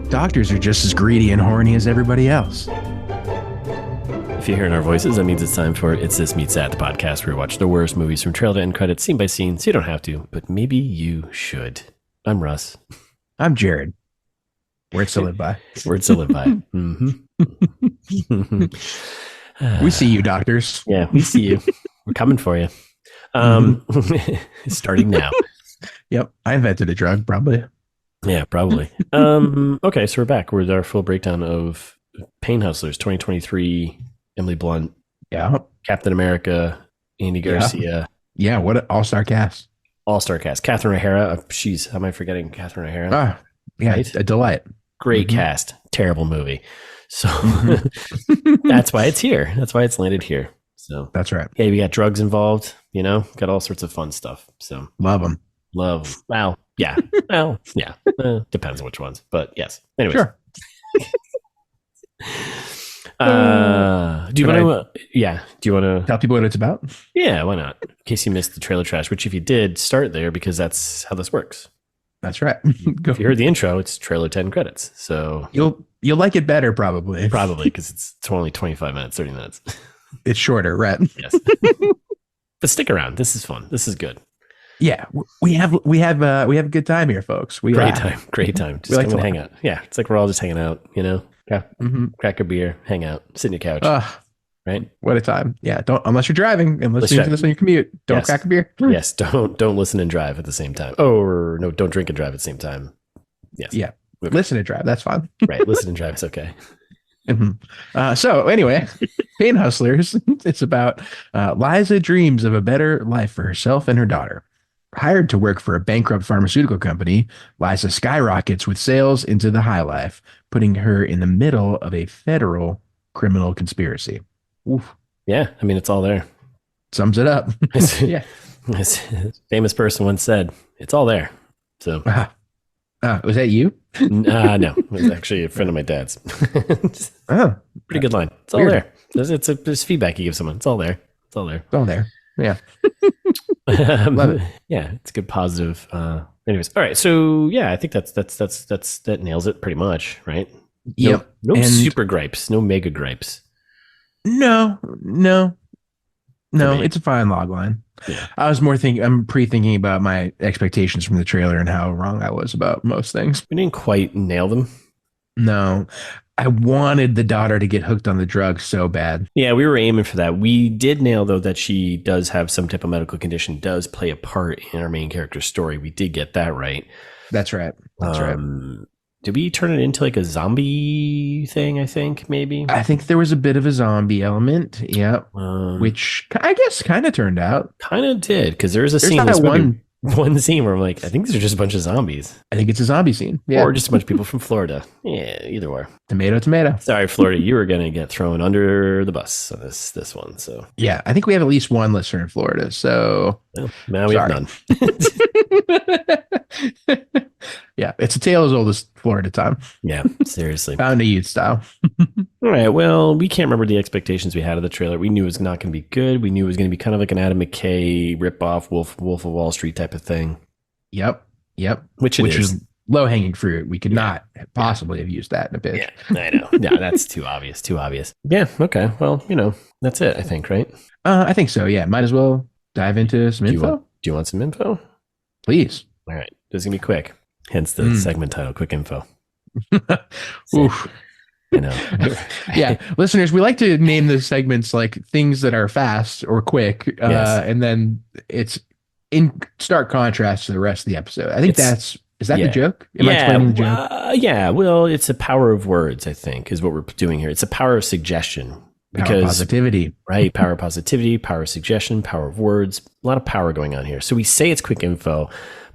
Doctors are just as greedy and horny as everybody else. If you're hearing our voices, that means it's time for It's This Meets That, the podcast where we watch the worst movies from trailer to end credits, scene by scene, so you don't have to, but maybe you should. I'm Russ. I'm Jared. Words to live by. Words to live by. Mm-hmm. We see you, doctors. Yeah, we see you. We're coming for you. Starting now. Yep, I invented a drug, probably. Yeah, probably. Okay, so we're back with our full breakdown of Pain Hustlers 2023, Emily Blunt, Yeah. Captain America, Andy Garcia. Yeah, what an all-star cast. All-star cast. Catherine O'Hara. Jeez, how am I forgetting Catherine O'Hara? Yeah, Right? a delight. Great cast. Terrible movie. So that's why it's here. That's why it's landed here. So That's right. hey, we got drugs involved, got all sorts of fun stuff. So Love them. love. Wow. Yeah. Well, yeah. Depends on which ones, but yes. Anyways. Sure. Do you want to Tell people what it's about? Yeah, why not? In case you missed the trailer trash, which if you did, start there because that's how this works. That's right. Go. If you heard the intro, it's trailer 10 credits. So You'll like it better, probably. probably because it's only 25 minutes, 30 minutes. It's shorter, right? Yes. But stick around. This is fun. This is good. Yeah, we have a good time here, folks. We Great laugh. time. Great time. Just like come to and hang out. Yeah. It's like we're all just hanging out, crack a beer, hang out, sit on your couch. Right? What a time. Yeah, don't unless you're driving and listening drive. to this on your commute. Don't Yes. crack a beer. Yes. Don't listen and drive at the same time. Or no, don't drink and drive at the same time. Yes. Yeah. Okay. Listen and drive. That's fine. Right. Listen and drive is okay. So anyway, Pain Hustlers. It's about Liza dreams of a better life for herself and her daughter. Hired to work for a bankrupt pharmaceutical company, Liza skyrockets with sales into the high life, putting her in the middle of a federal criminal conspiracy. Oof. Yeah. I mean, it's all there. Sums it up. Yeah. As a famous person once said, it's all there. So, Was that you? no, it was actually a friend of my dad's. Oh, Pretty good line. It's all Weird. there. There's feedback you give someone. It's all there. It's all there. it's all there. Yeah. Love it. Yeah, it's good, positive. Anyways, all right. So yeah, I think that nails it pretty much, right? Yep. No And- super gripes. No mega gripes. No. For me. It's a fine log line. Yeah. I'm pre-thinking about my expectations from the trailer and how wrong I was about most things. We didn't quite nail them. No, I wanted the daughter to get hooked on the drug so bad. Yeah, we were aiming for that. We did nail, though, that she does have some type of medical condition, does play a part in our main character's story. We did get that right. That's right. That's right. Did we turn it into like a zombie thing, I think, maybe? I think there was a bit of a zombie element. Yeah. Which I guess kind of turned out. Kind of did, because there's a There's scene in not this movie, one. one scene where I'm like, I think these are just a bunch of zombies. I think it's a zombie scene. Yeah. Or just a bunch of people from Florida. Yeah, either or. Tomato. Sorry, Florida, you were going to get thrown under the bus on this one. So Yeah. I think we have at least one listener in Florida. So well, now we have Sorry. none. yeah, it's a tale as old as Florida time. Yeah, seriously. Found a youth style. All right. Well, we can't remember the expectations we had of the trailer. We knew it was not going to be good. We knew it was going to be kind of like an Adam McKay ripoff, Wolf of Wall Street type of thing. Yep. Which Which is. was low hanging fruit. We could not possibly have used that in a pitch. Yeah, I know. Yeah, that's too obvious. Yeah. Okay. Well, that's it, I think, right? I think so. Yeah. Might as well dive into some info. Do you want some info? Please. All right. This is going to be quick. Hence the segment title, Quick Info. Oof. Yeah. Listeners, we like to name the segments like things that are fast or quick. Yes. And then it's in stark contrast to the rest of the episode. I think is that the joke? Am I explaining the joke? Yeah. Well, it's a power of words, I think, is what we're doing here. It's a power of suggestion. Power of positivity. Right. Power of positivity, power of suggestion, power of words, a lot of power going on here. So we say it's quick info,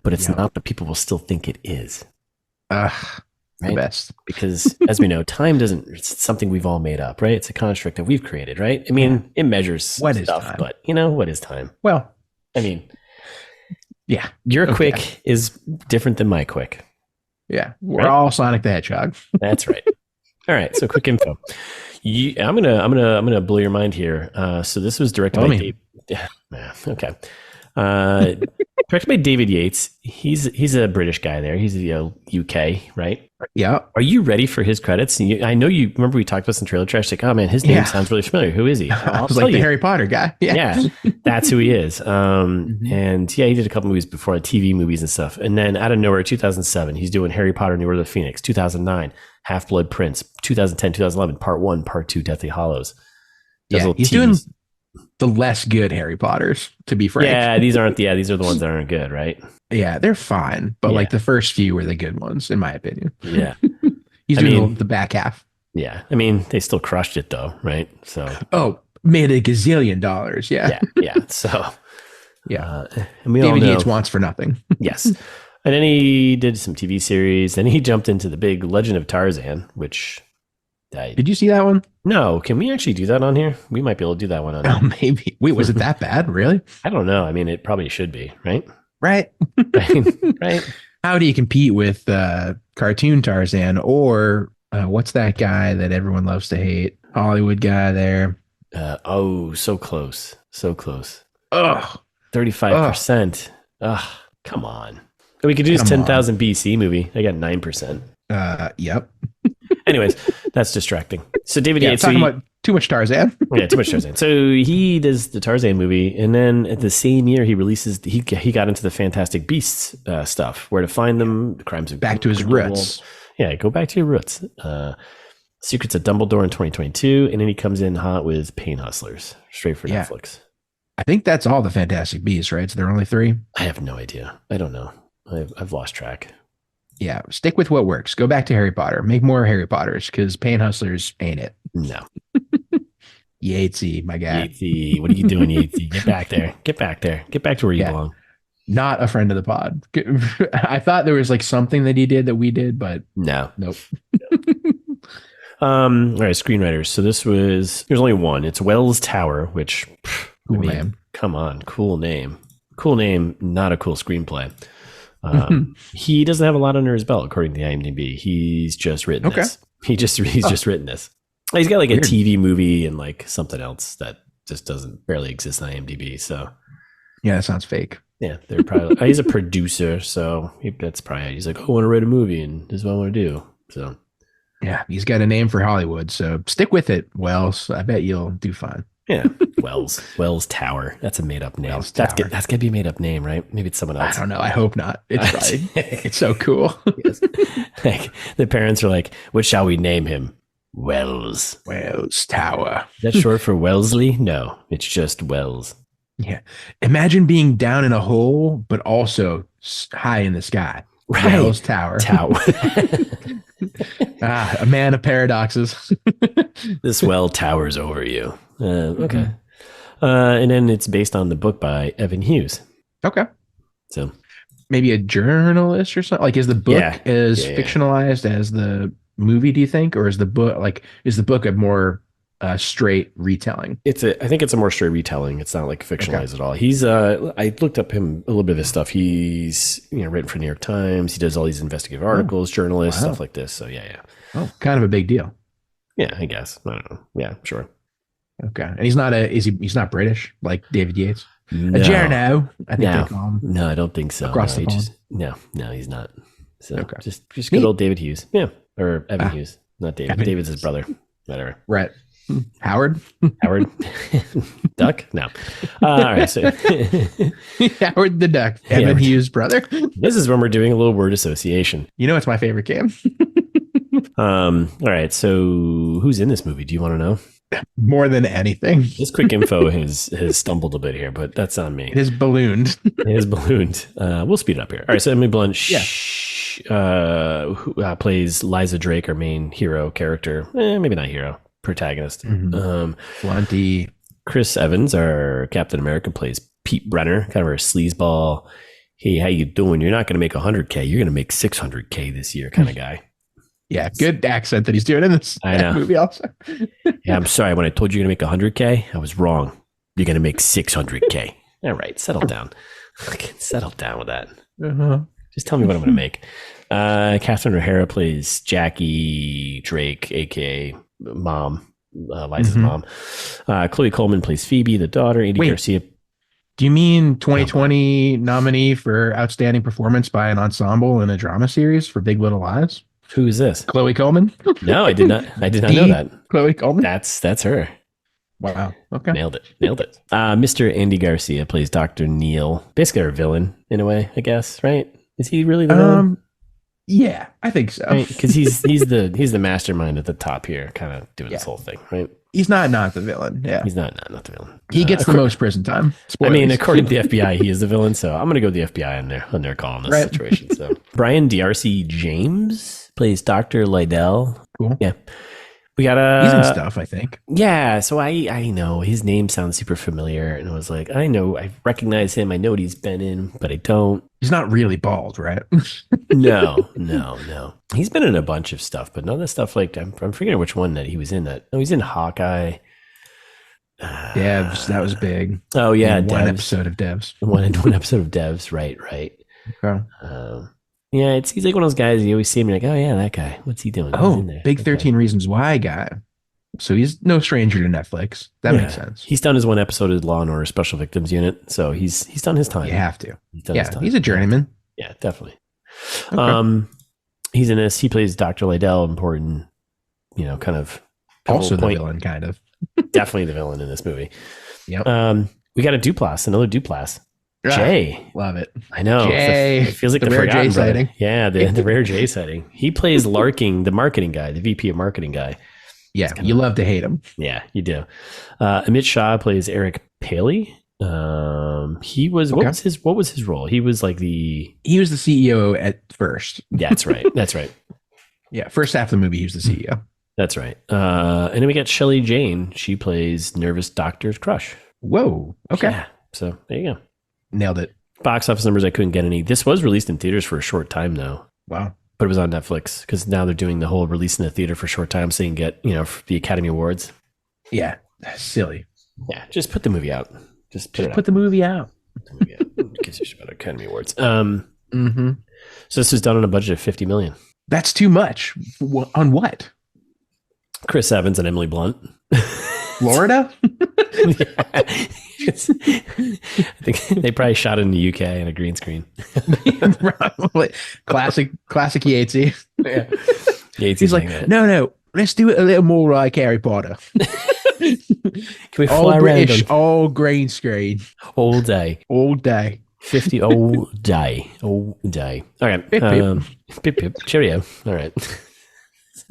but it's not, but people will still think it is. Right? The best. Because as we know, time it's something we've all made up, right? It's a construct that we've created, right? I mean, it measures What is stuff, time? but what is time? Well, I mean, yeah. your quick is different than my quick. Yeah. We're all Sonic the Hedgehog. That's right. All right. So quick info. I'm gonna blow your mind here. So this was directed by Dave. Yeah. Okay. Directed by David Yates. He's a British guy there. He's UK, right? Yeah. Are you ready for his credits? I know you remember we talked about some trailer trash. Like, oh man, his name sounds really familiar. Who is he? I I'll was tell like the you. Harry Potter guy. Yeah, that's who he is. Mhm. And yeah, he did a couple movies before, TV movies and stuff. And then out of nowhere, 2007, he's doing Harry Potter and the Order of the Phoenix. 2009, Half-Blood Prince. 2010, 2011, Part 1, Part 2, Deathly Hallows. He's doing the less good Harry Potters, to be frank. Yeah, these are the ones that aren't good, right? Yeah, they're fine, but like the first few were the good ones, in my opinion. Yeah. He's doing the back half. Yeah. I mean, they still crushed it though, right? So made a gazillion dollars. Yeah. Yeah. So and we David all know, Yates wants for nothing. Yes. And then he did some TV series. Then he jumped into the big Legend of Tarzan, which did you see that one? No. Can we actually do that on here? We might be able to do that one on here. Oh, maybe. Wait, was it that bad? Really? I don't know. I mean, it probably should be, right? Right. Right. How do you compete with cartoon Tarzan or what's that guy that everyone loves to hate? Hollywood guy there. So close. So close. Ugh. 35%. Ugh. Come on. We could do this 10,000 BC movie. I got 9%. Yep. Anyways, that's distracting. So David Yates. Talking about too much Tarzan. Yeah, too much Tarzan. So he does the Tarzan movie, and then at the same year he releases. He got into the Fantastic Beasts stuff. Where to find them? The Crimes of back to his roots. Yeah, go back to your roots. Secrets of Dumbledore in 2022, and then he comes in hot with Pain Hustlers, straight for Netflix. I think that's all the Fantastic Beasts, right? So there are only 3. I have no idea. I don't know. I've lost track. Yeah, stick with what works. Go back to Harry Potter. Make more Harry Potters because Pain Hustlers ain't it. No. Yatesy, my guy. Yatesy, what are you doing, Yatesy? Get back there. Get back there. Get back to where you belong. Not a friend of the pod. I thought there was like something that he did that we did, but no. Nope. All right, screenwriters. So there's only one. It's Wells Tower, which cool name. Come on, cool name. Cool name, not a cool screenplay. He doesn't have a lot under his belt, according to the IMDb. He's just written this. He's just written this. He's got like a TV movie and like something else that just doesn't barely exist on IMDb. So yeah, that sounds fake. Yeah, they're probably. He's a producer, so that's probably. He's like, I want to write a movie, and this is what I want to do. So yeah, he's got a name for Hollywood, so stick with it, Wells. I bet you'll do fine. Yeah, Wells Tower. That's a made up name. Wells That's Tower. gonna be a made up name, right? Maybe it's someone else. I don't know. I hope not. It's probably, it's so cool. Yes. Like the parents are like, what shall we name him? Wells Tower. Is that short for Wellesley? No, it's just Wells. Yeah. Imagine being down in a hole, but also high in the sky. Right. Wells Tower. A man of paradoxes. This well towers over you. Okay. And then it's based on the book by Evan Hughes. Okay. So maybe a journalist or something. Like, is the book as fictionalized as the movie, do you think? Or is the book a more straight retelling? I think it's a more straight retelling. It's not like fictionalized at all. He's I looked up him a little bit of his stuff. He's written for New York Times. He does all these investigative articles, journalists, stuff like this. So yeah. Oh, kind of a big deal. Yeah, I guess. I don't know. Yeah, sure. Okay. And he's not British like David Yates? No. A journo, I think they call him. No, I don't think so. Across the pond. No, he's not. So just good Neat. old David Hughes. Yeah. Or Evan Hughes. Not David. Evan. David's his brother. Whatever. Right. Howard? Duck? No. All right. So Howard the Duck. Evan Hughes' brother. This is when we're doing a little word association. You know, it's my favorite game. All right. So who's in this movie? Do you want to know? More than anything. This quick info has stumbled a bit here, but that's on me. It is ballooned. We'll speed it up here. All right. So Emily Blunt who plays Liza Drake, our main hero character. Maybe not hero. Protagonist. Blunty. Chris Evans, our Captain America, plays Pete Brenner, kind of our sleazeball. Hey, how you doing? You're not going to make 100K. You're going to make 600K this year kind of guy. Yeah, good accent that he's doing in this movie also. Yeah, I'm sorry. When I told you you're going to make 100K, I was wrong. You're going to make 600K. All right, settle down. Settle down with that. Just tell me what I'm going to make. Catherine O'Hara plays Jackie Drake, a.k.a. Mom, Liza's mom. Chloe Coleman plays Phoebe, the daughter. Andy Garcia. Do you mean Come on. 2020 nominee for outstanding performance by an ensemble in a drama series for Big Little Lies? Who is this? Chloe Coleman? No, I did not. I did not know The that. Chloe Coleman? That's her. Wow. Okay. Nailed it. Nailed it. Mr. Andy Garcia plays Dr. Neil. Basically our villain in a way, I guess, right? Is he really the villain? Yeah, I think so. Right? Because he's the mastermind at the top here, kind of doing this Yeah. whole thing, right? He's not the villain. Yeah. He's not the villain. He gets the most prison time. I mean, Spoilers. according to the FBI, he is the villain, so I'm gonna go with the FBI on their call in this Right. situation. So Brian D'Arcy James plays Dr. Lydell. Cool. Yeah. We got He's in stuff, I think. Yeah, so I know his name sounds super familiar, and I was like, I recognize him. I know what he's been in, but I don't. He's not really bald, right? No. He's been in a bunch of stuff, but none of the stuff like I'm forgetting which one that he was in. That he's in Hawkeye. Devs, that was big. Oh yeah, One Devs. episode of Devs. One episode of Devs. Right. Okay. Yeah, he's like one of those guys you always see him. You're like, oh yeah, that guy. What's he doing? He's Oh, in there. big Okay. 13 Reasons Why guy. So he's no stranger to Netflix. That makes sense. He's done his one episode of Law and Order Special Victims Unit, so he's done his time. You have to. He's done his Yeah, time. he's a journeyman. Yeah, definitely. Okay. He's in this. He plays Dr. Lydell, important, kind of Also the point. villain, kind of. Definitely the villain in this movie. Yep. We got another Duplass. Ah, Jay. Love it. I know. Jay. It feels like The the rare forgotten Jay brother. sighting. Yeah, the rare Jay sighting. He plays Larking, the marketing guy, the VP of marketing guy. Yeah, you love to hate him. Yeah, you do. Amit Shah plays Eric Paley. He was what was his role? He was like He was the CEO at first. That's right. That's right. Yeah, first half of the movie, he was the CEO. That's right. And then we got Shelley Jane. She plays nervous doctor's crush. Whoa. Okay. Yeah. So there you go. Nailed it. Box office numbers, I couldn't get any. This was released in theaters for a short time though, Wow. but it was on Netflix because now they're doing the whole release in the theater for a short time so you can get, the Academy Awards. Yeah. That's silly. Yeah. Just put the movie out. Just Put the movie out. Who gives a shit about Academy Awards? Mm-hmm. So this was done on a budget of $50 million. That's too much. On what? Chris Evans and Emily Blunt. Florida? I think they probably shot it in the UK in a green screen. Classic Yatesy. Yeah. He's like, no, let's do it a little more like Harry Potter. Can we All fly British, around all green screen, all day? all day. 50 all day. All day. Okay. Pip, pip. Pip, pip. Cheerio. All right.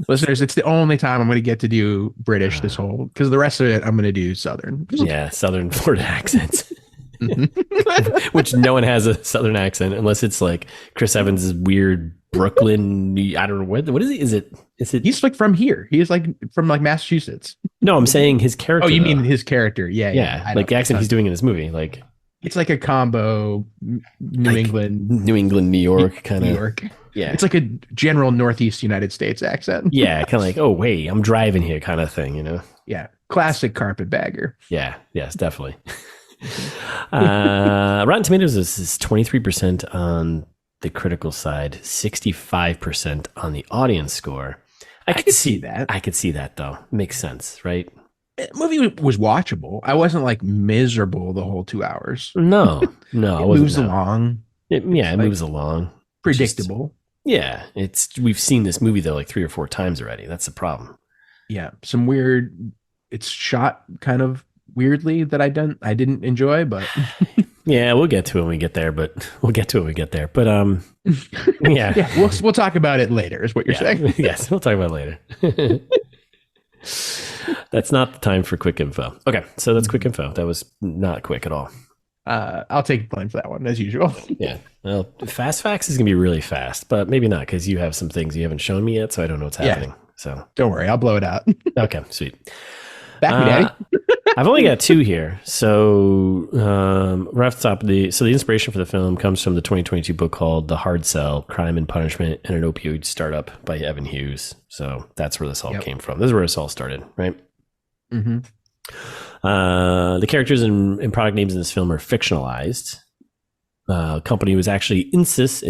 Listeners, it's the only time I'm going to get to do British this whole, because the rest of it I'm going to do Southern. Yeah, Southern Florida accents. Mhm. Which no one has a Southern accent unless it's like Chris Evans' weird Brooklyn. I don't know what is it? Is it? He's like from here. He is like from like Massachusetts. No, I'm saying his character. Oh, you though. mean his character? Yeah, Yeah, I like the don't- accent he's doing in this movie, like It's like a combo New England, New England, New York kind New of. York. Yeah, It's like a general Northeast United States accent. yeah, kind of like, oh wait, I'm driving here, kind of thing, Yeah. Classic carpetbagger. Yeah, yes, definitely. Rotten Tomatoes is 23% on the critical side, 65% on the audience score. I could see that. I could see that though. Makes sense, right? The movie was watchable. I wasn't like miserable the whole 2 hours. No, I It wasn't. moves no. along. It like- moves along. Predictable. Yeah, we've seen this movie though like 3 or 4 times already. That's the problem. Yeah. Some weird, it's shot kind of weirdly that I didn't enjoy, but Yeah, we'll get to it when we get there. But yeah, yeah, we'll talk about it later is what you're saying. Yes, we'll talk about it later. That's not the time for quick info. Okay, so that's quick info. That was not quick at all. I'll take blame for that one as usual. Yeah. Well, fast facts is gonna be really fast, but maybe not because you have some things you haven't shown me yet, so I don't know what's happening. So Don't worry, I'll blow it out. okay, sweet. Back me, daddy. I've only got 2 here. So right off the top of the inspiration for the film comes from the 2022 book called The Hard Sell: Crime and Punishment in an Opioid Startup by Evan Hughes. So that's where this all came from. This is where this all started, right? Mm-hmm. The characters and product names in this film are fictionalized. Company was actually Insys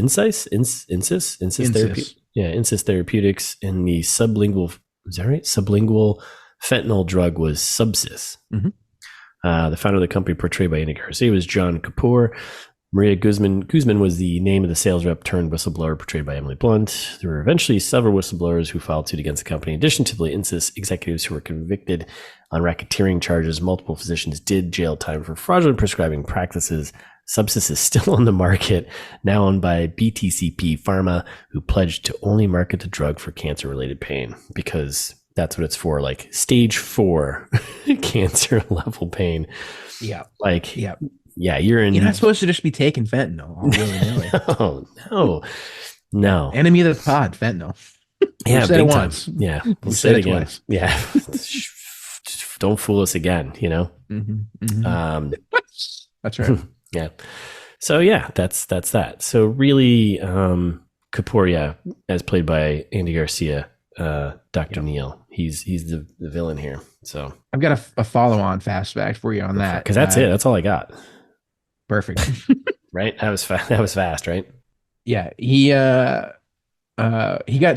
Therapeutics, and the sublingual fentanyl drug was Subsys. Mhm. The founder of the company, portrayed by Andy Garcia, was John Kapoor. Maria Guzman was the name of the sales rep turned whistleblower, portrayed by Emily Blunt. There were eventually several whistleblowers who filed suit against the company. In addition to the Insys executives who were convicted on racketeering charges, multiple physicians did jail time for fraudulent prescribing practices. Substance is still on the market, now owned by BTCP Pharma, who pledged to only market the drug for cancer-related pain, because that's what it's for, like stage 4 cancer level pain. Yeah. Like, Yeah. yeah, you're in. You're not supposed to just be taking fentanyl. No. Enemy of the pod, fentanyl. Yeah, said it big time. once. Yeah, we'll say it again. Twice. Yeah, don't fool us again. That's right. Yeah. So yeah, that's that. So really, Kapoor, yeah, as played by Andy Garcia, Dr. Neil. He's the villain here. So I've got a follow on fast fact for you on that, because that's it. That's all I got. Perfect. Right? That was fast, right? Yeah, he got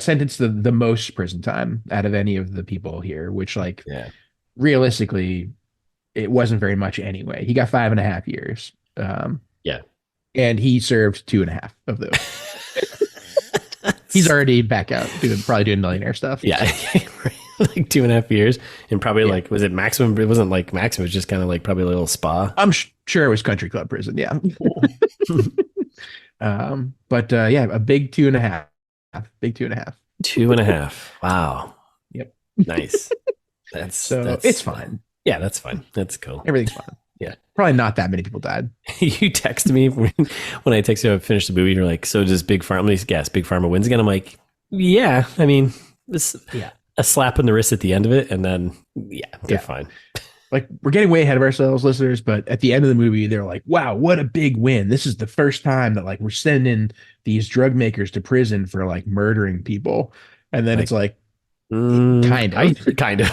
sentenced to the most prison time out of any of the people here, which, like, realistically, it wasn't very much anyway. He got 5.5 years. Yeah, and he served 2.5 of those. He's already back out probably doing millionaire stuff. Yeah, like 2.5 years, and probably like, was it maximum? It wasn't like maximum. It was just kind of like probably a little spa. I'm sure it was country club prison. Yeah. But yeah, a big 2.5. Big 2.5. 2.5. Wow. Yep. Nice. That's it's fine. Yeah, that's fine. That's cool. Everything's fine. Yeah. Probably not that many people died. You texted me when I texted you I finished the movie. You're like, so does Big Pharma? Let me guess, Big Pharma wins again. I'm like, yeah. I mean, this a slap in the wrist at the end of it, and then they're fine. Like, we're getting way ahead of ourselves, listeners, but at the end of the movie, they're like, wow, what a big win. This is the first time that, like, we're sending these drug makers to prison for, like, murdering people. And then it's like, kind of.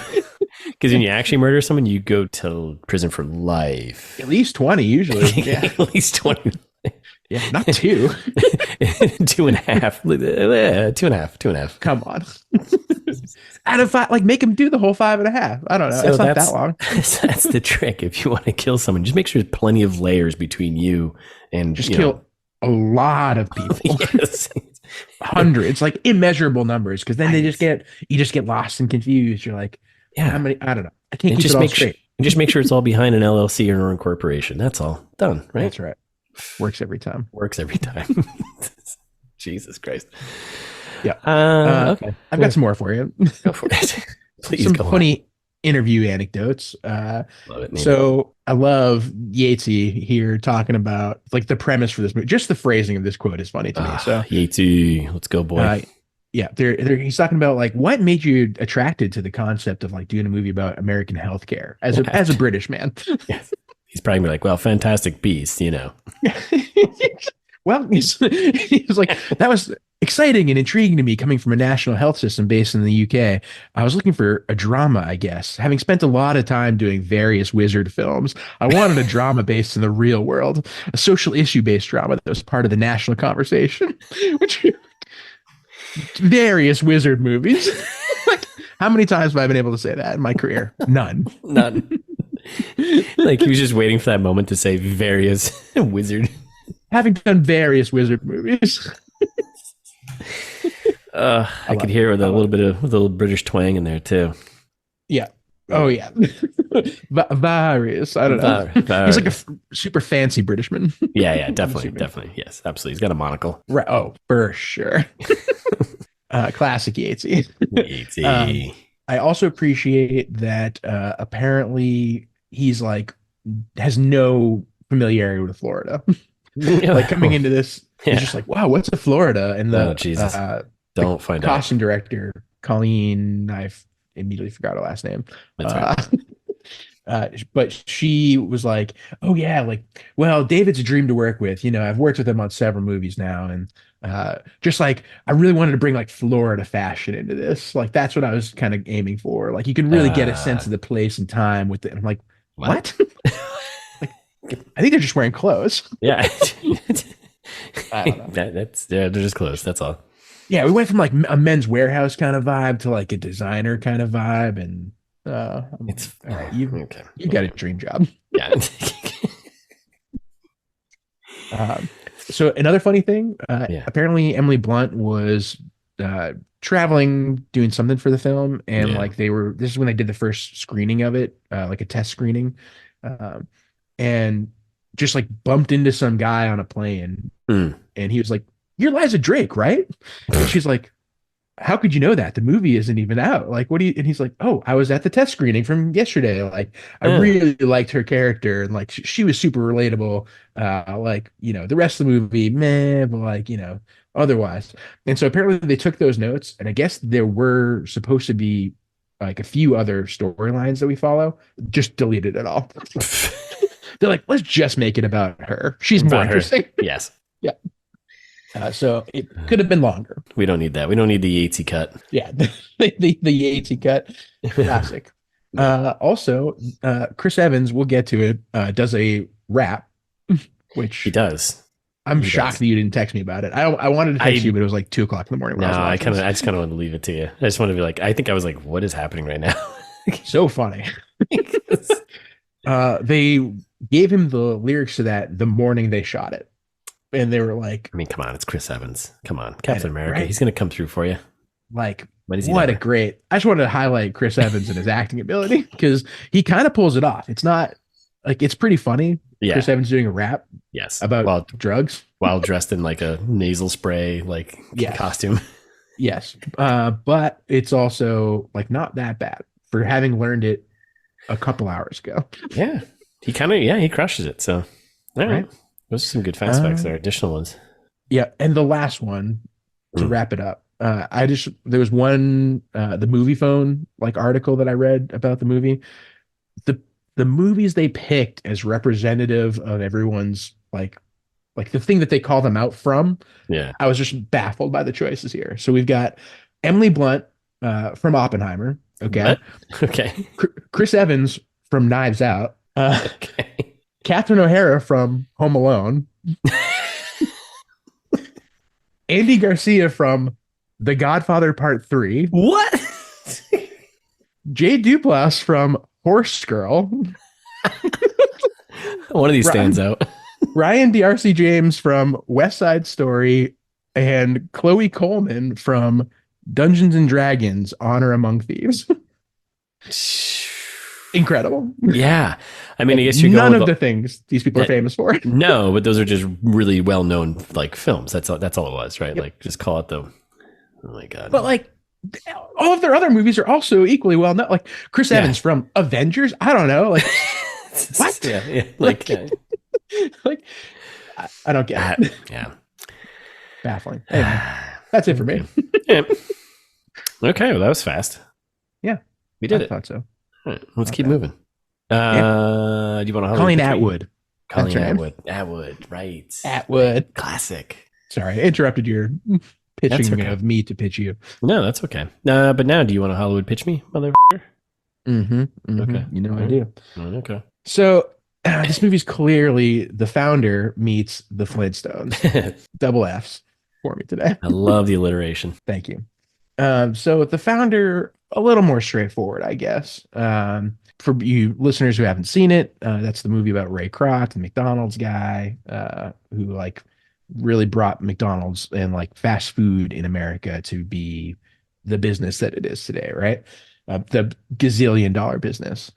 Because when you actually murder someone, you go to prison for life. At least 20, usually. Yeah. At least 20. Yeah, not 2. 2.5. 2.5. Come on. Out of 5, like, make them do the whole 5.5. I don't know. So it's not that long. That's the trick. If you want to kill someone, just make sure there's plenty of layers between you and just kill a lot of people. Yes. Hundreds, like immeasurable numbers, because then you just get lost and confused. You're like, how many? I don't know. I can't keep it all straight. And just make sure it's all behind an LLC or an incorporation. That's all. Done, right? That's right. Works every time. Jesus Christ. Yeah. Okay. I've got some more for you. Go for it. Please some go funny interview anecdotes. Love it, so I love Yatesy here talking about, like, the premise for this movie. Just the phrasing of this quote is funny to me. So Yatesy, let's go, boy. He's talking about, like, what made you attracted to the concept of, like, doing a movie about American healthcare as a British man. Yes. He's probably gonna be like, well, Fantastic Beasts, you know. Well, he's like, that was exciting and intriguing to me, coming from a national health system based in the UK. I was looking for a drama, I guess. Having spent a lot of time doing various wizard films, I wanted a drama based in the real world, a social issue based drama that was part of the national conversation. Which various wizard movies. Like, how many times have I been able to say that in my career? None. Like, he was just waiting for that moment to say various wizard. Having done various wizard movies. I could hear with a little bit of a little British twang in there too. Yeah. Oh yeah. Various. I don't know. He's like a super fancy Britishman. Yeah, definitely. Yes, absolutely. He's got a monocle. Right. Oh, for sure. Classic Yatesy. I also appreciate that apparently he's like has no familiarity with Florida. Like, coming into this, he's just like, wow, what's a Florida? And the Jesus. Don't find out. Costume director, Colleen, I immediately forgot her last name. That's right. But she was like, oh yeah, like, well, David's a dream to work with. You know, I've worked with him on several movies now. And just like, I really wanted to bring, like, Florida fashion into this. Like, that's what I was kind of aiming for. Like, you can really get a sense of the place and time with it. I'm like, what? I think they're just wearing clothes. Yeah. I don't know. They're just clothes. That's all. Yeah, we went from, like, a Men's Warehouse kind of vibe to, like, a designer kind of vibe. And It's all right. You okay. you got a dream job. Yeah. Um, so another funny thing, Yeah. apparently Emily Blunt was uh, traveling, doing something for the film, and Yeah. like they were. This is when they did the first screening of it, like a test screening, um, and just like bumped into some guy on a plane, Mm. and he was like, "You're Liza Drake, right?" And she's like, how could you know that? The movie isn't even out. Like, what do you? And he's like, oh, I was at the test screening from yesterday. Like, I Yeah. really liked her character, and like, she was super relatable. Like, the rest of the movie, meh, but like, otherwise. And so apparently they took those notes, and I guess there were supposed to be like a few other storylines that we follow, just deleted it all. They're like, let's just make it about her. She's more About her. interesting. Yes. Yeah. So it could have been longer. We don't need that. We don't need the Yatesy cut. Yeah, the Yatesy cut, classic. Also, Chris Evans, we'll get to it, does a rap, He which does. I'm He shocked does. that you didn't text me about it. I wanted to text I you, but it was like 2 o'clock in the morning when No, I was watching I this. just kind of want to leave it to you. I just want to be like, I think I was like, what is happening right now? So funny. They gave him the lyrics to that the morning they shot it, and they were like, I mean, come on, it's Chris Evans. Come on, Captain America. right? He's gonna come through for you. Like, What is he what done? a great. I just wanted to highlight Chris Evans and his acting ability because he kind of pulls it off. It's not like it's pretty funny. Yeah. Chris Evans doing a rap Yes. about drugs. While dressed in like a nasal spray like Yes. costume. Yes. But it's also like not that bad for having learned it a couple hours ago. Yeah. He crushes it. So, all right. Those are some good fast facts there. Additional ones. Yeah. And the last one to wrap it up. There was one, the movie phone like article that I read about the movie. The movies they picked as representative of everyone's like the thing that they call them out from. Yeah. I was just baffled by the choices here. So we've got Emily Blunt from Oppenheimer. Okay. What? Okay. Chris Evans from Knives Out. Okay. Catherine O'Hara from Home Alone. Andy Garcia from The Godfather Part 3. What? Jay Duplass from Horse Girl. One of these stands out. Ryan D'Arcy James from West Side Story and Chloe Coleman from Dungeons and Dragons: Honor Among Thieves. Incredible. Yeah. I mean, I guess you're none going of the things these people are famous for. No, but those are just really well-known like films. That's all it was, right? Yep. Like just call it the Oh my god. But like all of their other movies are also equally well known. Like Chris Evans from Avengers. I don't know. Like what? Yeah. Like like I don't get it. Yeah. Baffling. Anyway, that's it for me. Yeah. Okay, well that was fast. Yeah. We did I it. thought so. All right, let's keep moving. Do you want to Colleen Atwood. Colleen That's her name. Atwood. Atwood, right. Atwood. Classic. Sorry, I interrupted your pitching okay. of me to pitch you. No, that's okay. But now, do you want to Hollywood pitch me, motherfucker? Okay. You know All I right. do. Okay. So this movie's clearly the founder meets the Flintstones. Double F's for me today. I love the alliteration. Thank you. So the founder, a little more straightforward, I guess. For you listeners who haven't seen it, that's the movie about Ray Kroc, the McDonald's guy, who like really brought McDonald's and like fast food in America to be the business that it is today, right? The gazillion-dollar business.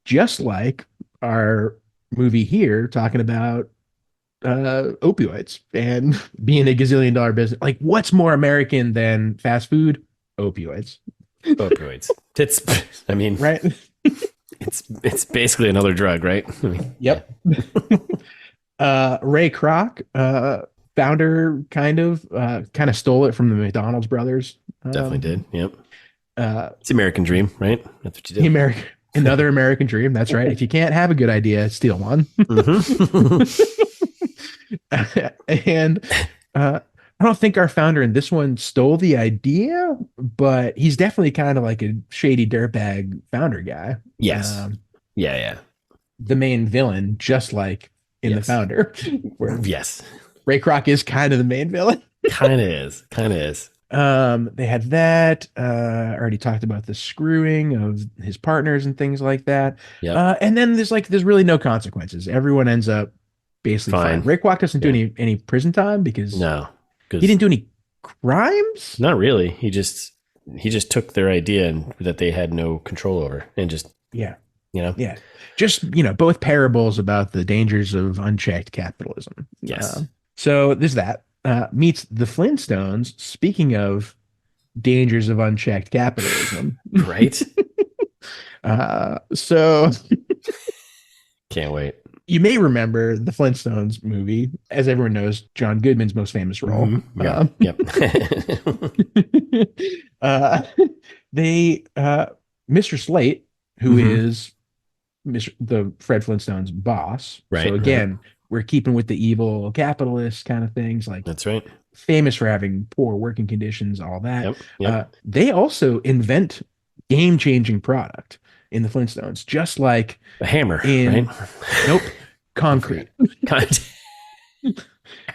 Just like our movie here talking about opioids and being a gazillion-dollar business. Like, what's more American than fast food? Opioids. Opioids. I mean, right? It's basically another drug, right? I mean, yep. Ray Kroc, founder, kind of stole it from the McDonald's brothers. Definitely did. Yep. It's the American dream, right? That's what you do. Another American dream. That's right. If you can't have a good idea, steal one. And I don't think our founder in this one stole the idea, but he's definitely kind of like a shady dirtbag founder guy. Yes. Yeah. The main villain, just like in the founder. Yes. Ray Kroc is kind of the main villain. Kind of is. They had that. I already talked about the screwing of his partners and things like that. Yep. And then there's really no consequences. Everyone ends up basically fine. Fine. Rick Walk doesn't do Yeah. any prison time because No, he because didn't do any crimes. not really. He just took their idea and that they had no control over and just, Yeah. you know. Yeah. Just, both parables about the dangers of unchecked capitalism. Yes. So there's that. Meets the Flintstones. Speaking of dangers of unchecked capitalism. Right. So Can't wait. you may remember the Flintstones movie, as everyone knows, John Goodman's most famous role. Mm-hmm. Yeah. Yep. Uh, they, Mr. Slate, who Mhm. is the Fred Flintstone's boss. Right. So again, we're keeping with the evil capitalist kind of things, like That's right. famous for having poor working conditions, all that. Yep. Yep. They also invent game-changing product in the Flintstones, just like A hammer. in Right. nope, concrete.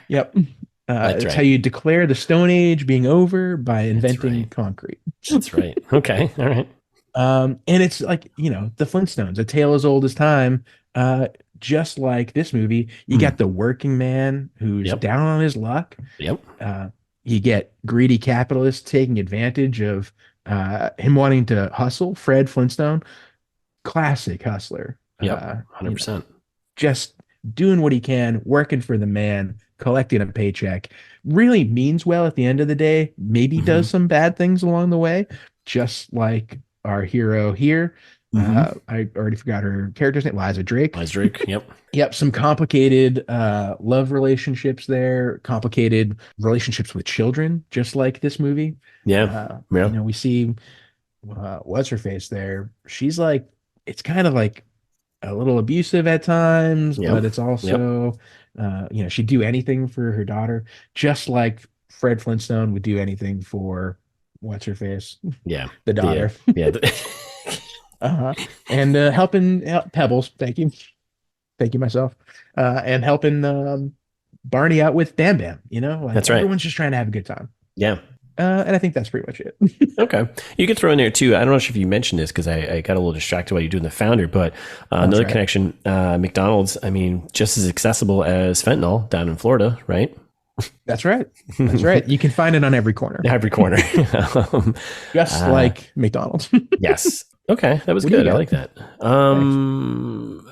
Yep. That's It's right. how you declare the Stone Age being over by inventing right. concrete. That's right. Okay. All right. And it's like, the Flintstones, a tale as old as time. Just like this movie, you got the working man who's Yep. down on his luck. Yep. You get greedy capitalists taking advantage of him wanting to hustle. Fred Flintstone, classic hustler. Yep. 100%. Just doing what he can, working for the man, collecting a paycheck. Really means well at the end of the day. Maybe does some bad things along the way, just like our hero here. I already forgot her character's name, Liza Drake. Liza Drake. Yep. Yep, some complicated love relationships there, complicated relationships with children, just like this movie. Yeah. Yeah. We see what's her face there. She's like, it's kind of like a little abusive at times, Yep. but it's also, she'd do anything for her daughter, just like Fred Flintstone would do anything for what's her face, Yeah. the daughter. Yeah. And helping Pebbles. Thank you myself. And helping Barney out with Bam Bam. Like That's right. everyone's just trying to have a good time. Yeah. And I think that's pretty much it. Okay. You could throw in there too. I don't know if you mentioned this because I got a little distracted while you're doing the founder, but another right. connection, McDonald's, just as accessible as fentanyl down in Florida, right? That's right. That's right. You can find it on every corner. Every corner. Just like McDonald's. Yes. Okay. That was What do you good. I got? like that.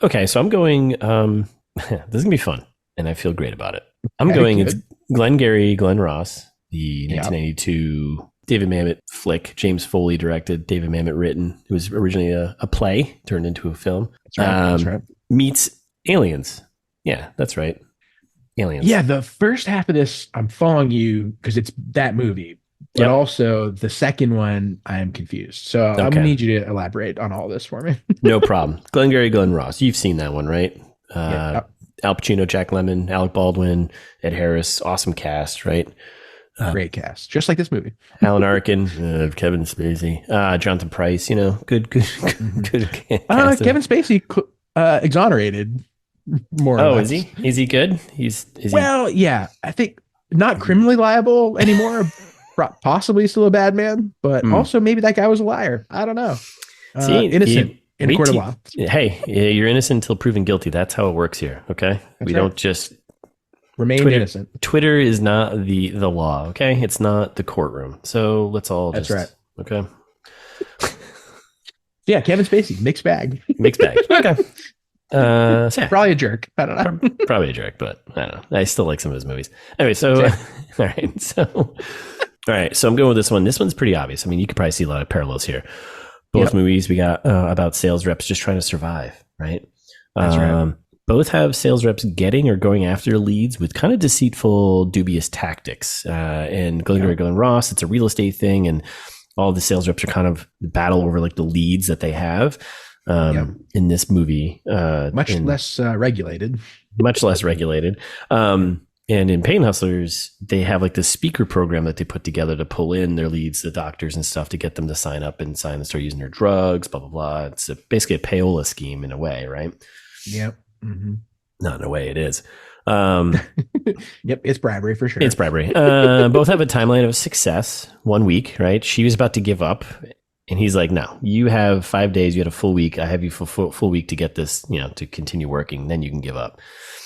Okay. So I'm going, this is going to be fun and I feel great about it. I'm Okay, going, good. it's Glengarry Glen Ross, the 1992 David Mamet flick, James Foley directed, David Mamet written. It was originally a play turned into a film. That's right. That's right. Meets Aliens. Yeah, that's right. Aliens. Yeah, the first half of this, I'm following you because it's that movie. But also the second one, I'm confused. So I'm going to need you to elaborate on all this for me. No problem. Glengarry Glen Ross. You've seen that one, right? Yeah. Al Pacino, Jack Lemmon, Alec Baldwin, Ed Harris. Awesome cast, right? Great cast. Just like this movie. Alan Arkin, Kevin Spacey, Jonathan Price, good casting. Kevin Spacey exonerated more or less. Is he? Is he good? Is he? Well, yeah. I think not criminally liable anymore. Possibly still a bad man, but also maybe that guy was a liar. I don't know. Innocent in a court of law. Hey, you're innocent until proven guilty. That's how it works here. Okay, we don't just remain innocent. Twitter is not the law. Okay, it's not the courtroom. So let's all. That's right. Okay. Yeah, Kevin Spacey, mixed bag. Mixed bag. Okay. Probably a jerk. I don't know. Probably a jerk, but I don't know. I still like some of his movies. Anyway, so all right, so I'm going with this one. This one's pretty obvious. You could probably see a lot of parallels here. Both movies we got about sales reps just trying to survive, right? That's right. Both have sales reps getting or going after leads with kind of deceitful, dubious tactics. And Glengarry Glen Ross, it's a real estate thing, and all the sales reps are kind of battle over like the leads that they have. In this movie, much less regulated. Much less regulated. And in Pain Hustlers, they have like this speaker program that they put together to pull in their leads, the doctors and stuff, to get them to sign up and start using their drugs, blah, blah, blah. It's basically a payola scheme in a way, right? Yep. Mm-hmm. Not in a way it is. Yep, it's bribery for sure. It's bribery. Both have a timeline of success. 1 week, right? She was about to give up, and he's like, "No, you have 5 days. You had a full week. I have you for full week to get this, to continue working. Then you can give up."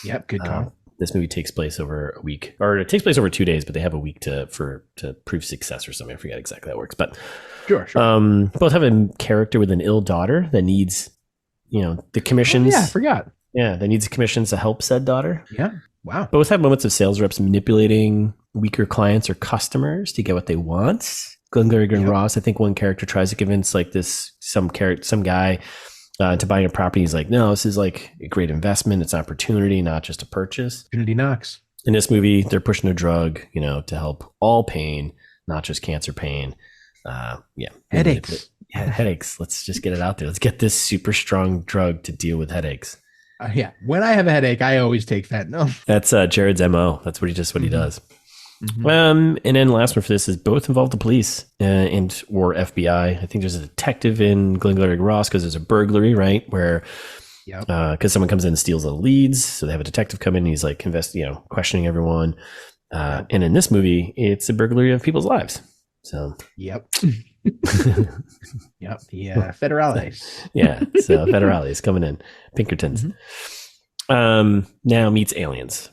Yep, good call. This movie takes place over a week, or it takes place over 2 days, but they have a week to prove success or something. I forget exactly how that works, but Sure. both have a character with an ill daughter that needs, the commissions. Oh, yeah, I forgot. Yeah, that needs commissions to help said daughter. Yeah. Wow. Both have moments of sales reps manipulating weaker clients or customers to get what they want. Glengarry and Ross, I think one character tries to convince some guy to buying a property. He's like, no, this is like a great investment. It's an opportunity, not just a purchase. Opportunity knocks. In this movie, they're pushing a drug, to help all pain, not just cancer pain. Headaches. Yeah, headaches. Let's just get it out there. Let's get this super strong drug to deal with headaches. Yeah. When I have a headache, I always take fentanyl. That's Jared's MO. That's what he does. Mm-hmm. And then last one for this is both involve the police and or FBI. I think there's a detective in Glengarry Ross because there's a burglary, right? Where because someone comes in and steals the leads, so they have a detective come in and he's like questioning everyone. And in this movie, it's a burglary of people's lives. So yep. Yep. Yeah. Federales. Yeah. So Federales coming in. Pinkertons. Now meets Aliens.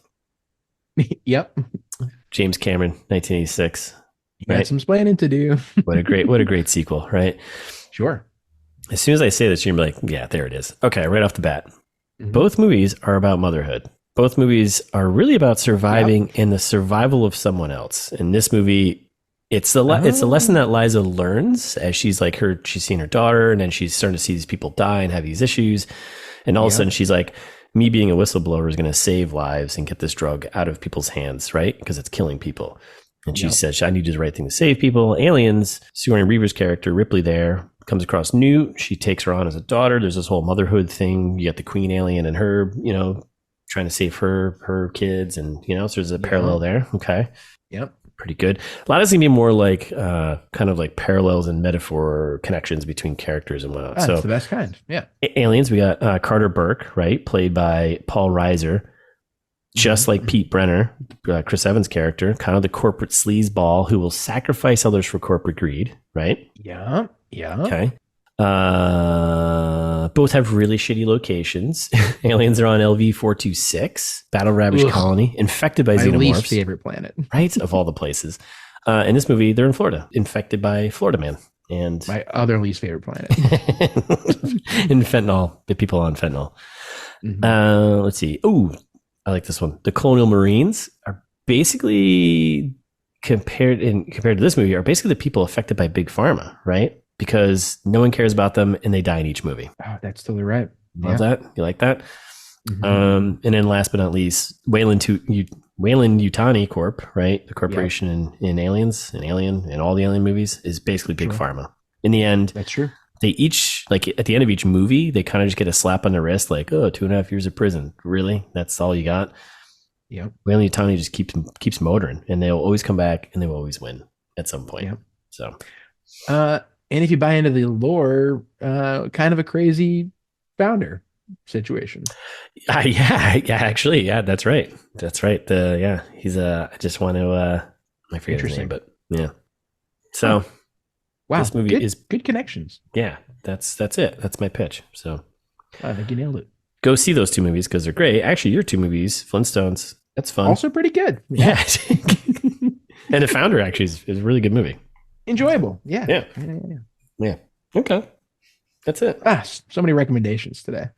Yep. James Cameron, 1986. You got some explaining to do. What a great sequel, right? Sure. As soon as I say this, you're gonna be like, yeah, there it is. Okay, right off the bat. Both movies are about motherhood. Both movies are really about surviving and the survival of someone else. In this movie, it's the lesson that Liza learns as she's seen her daughter, and then she's starting to see these people die and have these issues. And all of a sudden she's like, me being a whistleblower is going to save lives and get this drug out of people's hands, right? Because it's killing people. And she says, I need to do the right thing to save people. Aliens, Sigourney Weaver's character, Ripley there, comes across Newt. She takes her on as a daughter. There's this whole motherhood thing. You got the queen alien and her, trying to save her kids. And, so there's a parallel there. Okay. Yep. Pretty good. A lot of it's going to be more like kind of like parallels and metaphor connections between characters and whatnot. So it's the best kind. Yeah. Aliens, we got Carter Burke, right? Played by Paul Reiser. Just like Pete Brenner, Chris Evans' character, kind of the corporate sleazeball who will sacrifice others for corporate greed, right? Yeah. Yeah. Okay. Both have really shitty locations. Aliens are on LV-426, battle-ravaged colony, infected by xenomorphs. My least favorite planet. Right? Of all the places. In this movie, they're in Florida, infected by Florida Man. And my other least favorite planet. In fentanyl, the people on fentanyl. Let's see. Oh, I like this one. The Colonial Marines are basically compared to this movie, are basically the people affected by Big Pharma, right? Because no one cares about them and they die in each movie. Oh, that's totally right. Love that. You like that? And then last but not least, Wayland Yutani Corp, right? The corporation in Aliens and Alien and all the Alien movies is basically Big Pharma. In the end, that's true. They each, like at the end of each movie, they kind of just get a slap on the wrist, like, oh, 2.5 years of prison. Really? That's all you got? Yep. Wayland Yutani just keeps motoring, and they'll always come back and they will always win at some point. Yep. So, and if you buy into the lore, kind of a crazy founder situation. Actually, that's right. He's I just want to I forget his name, but yeah. So wow, this movie is good connections. Yeah, that's it. That's my pitch. So I think you nailed it. Go see those two movies because they're great. Actually, your two movies, Flintstones, that's fun. Also pretty good. Yeah. And The Founder actually is a really good movie. Enjoyable. Yeah. Okay. That's it. So many recommendations today.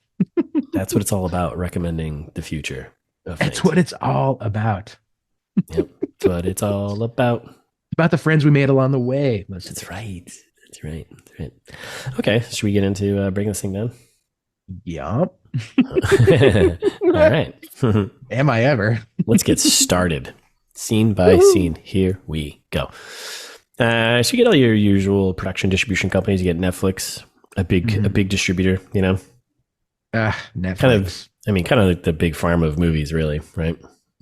That's what it's all about, recommending the future of That's what it's all about. Yep. That's what it's all about. About the friends we made along the way. That's right. Okay. Should we get into breaking this thing down? Yup. All right. Am I ever? Let's get started. Scene by scene. Here we go. So you get all your usual production distribution companies. You get Netflix, a big distributor, Netflix. Kind of like the big pharma of movies, really, right?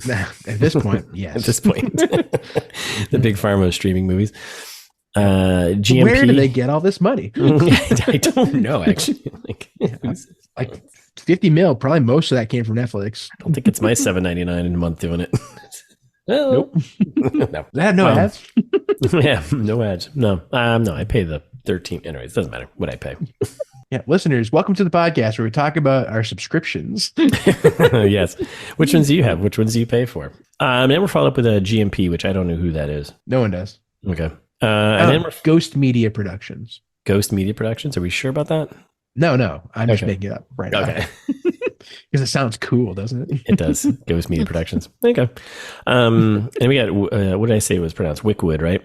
At this point, yes. At this point, the big pharma of streaming movies. GMP. Where do they get all this money? I don't know, actually. Like 50 mil. Probably most of that came from Netflix. I don't think it's my $7.99 in a month doing it. Well, nope. No. They have no ads. Yeah, no ads. No, no. I pay the 13. Anyways, it doesn't matter what I pay. Yeah, listeners, welcome to the podcast where we talk about our subscriptions. Yes. Which ones do you have? Which ones do you pay for? And then we're followed up with a GMP, which I don't know who that is. No one does. Okay. And then we're Ghost Media Productions. Ghost Media Productions. Are we sure about that? No. I'm just making it up right now. Okay. Because it sounds cool, doesn't it? It does. Ghost Media Productions. Okay. And we got, what did I say it was pronounced? Wickwood, right?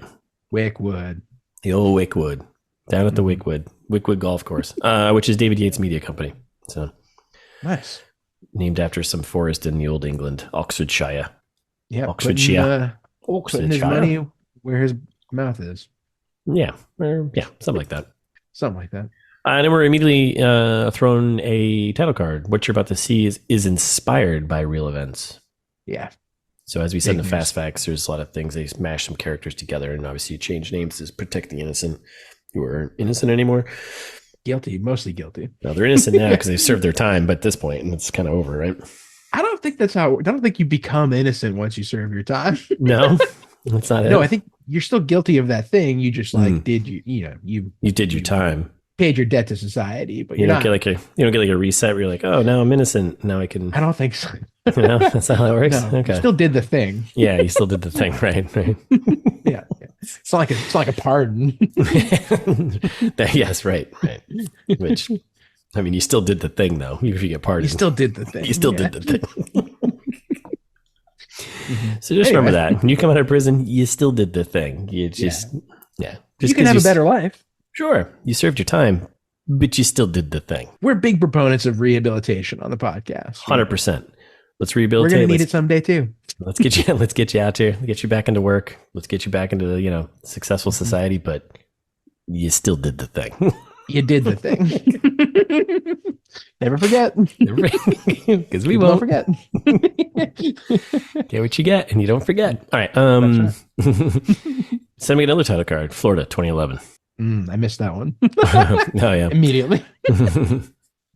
Wickwood. The old Wickwood. Down at the Wickwood Golf Course, which is David Yates' media company. So nice. Named after some forest in the old England, Oxfordshire. Yeah. Oxfordshire. Putting his money where his mouth is. Yeah. Something like that. Something like that. And then we're immediately thrown a title card. What you're about to see is inspired by real events. Yeah. So as we said in the Fast Facts, there's a lot of things. They smash some characters together, and obviously you change names to protect the innocent who aren't innocent anymore. Guilty, mostly guilty. No, they're innocent now because they've served their time, but at this point, and it's kind of over, right? I don't think that's how. I don't think you become innocent once you serve your time. No, that's not it. No, I think you're still guilty of that thing. You just you did your time. Paid your debt to society, but you don't get you don't get like a reset where you're like, oh, now I'm innocent. Now I can. I don't think so. That's not how it works. No, okay. You still did the thing. Yeah, you still did the thing, right? Yeah. It's like a pardon. Yes, right. Which, I mean, you still did the thing, though. If you get pardoned, you still did the thing. You still did the thing. So just remember that when you come out of prison, you still did the thing. You just, just you can have a better life. Sure, you served your time, but you still did the thing. We're big proponents of rehabilitation on the podcast. 100%. Let's rehabilitate. We're going to need it someday too. Let's get you out there. Get you back into work. Let's get you back into the successful society. But you still did the thing. You did the thing. Never forget. Because we won't forget. Get what you get, and you don't forget. All right. Send me another title card. Florida, 2011. I missed that one. Oh yeah. Immediately.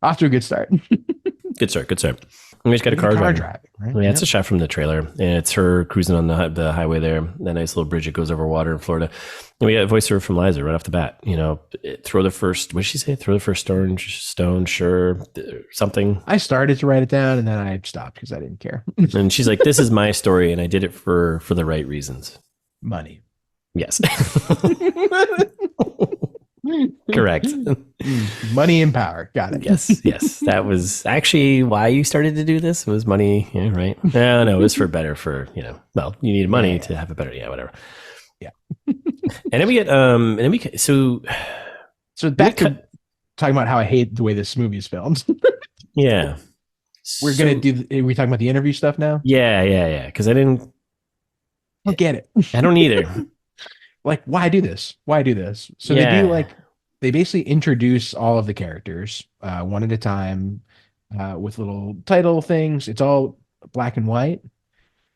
Off to a good start. Good start. We just got a car driving. Right? Yeah, it's a shot from the trailer, and it's her cruising on the highway there. That nice little bridge that goes over water in Florida. And we got a voiceover from Liza right off the bat. Throw the first. What did she say? Throw the first stone. Sure, something. I started to write it down, and then I stopped because I didn't care. And she's like, "This is my story, and I did it for the right reasons." Money. Yes. Correct. Money and power. Got it. Yes. That was actually why you started to do this. Was money, right? No, it was for you needed money to have a better, whatever. Yeah. And then we get, so back to talking about how I hate the way this movie is filmed. Yeah. We're going to do, are we talking about the interview stuff now? Yeah. Because I don't get it. I don't either. Like, why do this? So they basically introduce all of the characters one at a time with little title things. It's all black and white.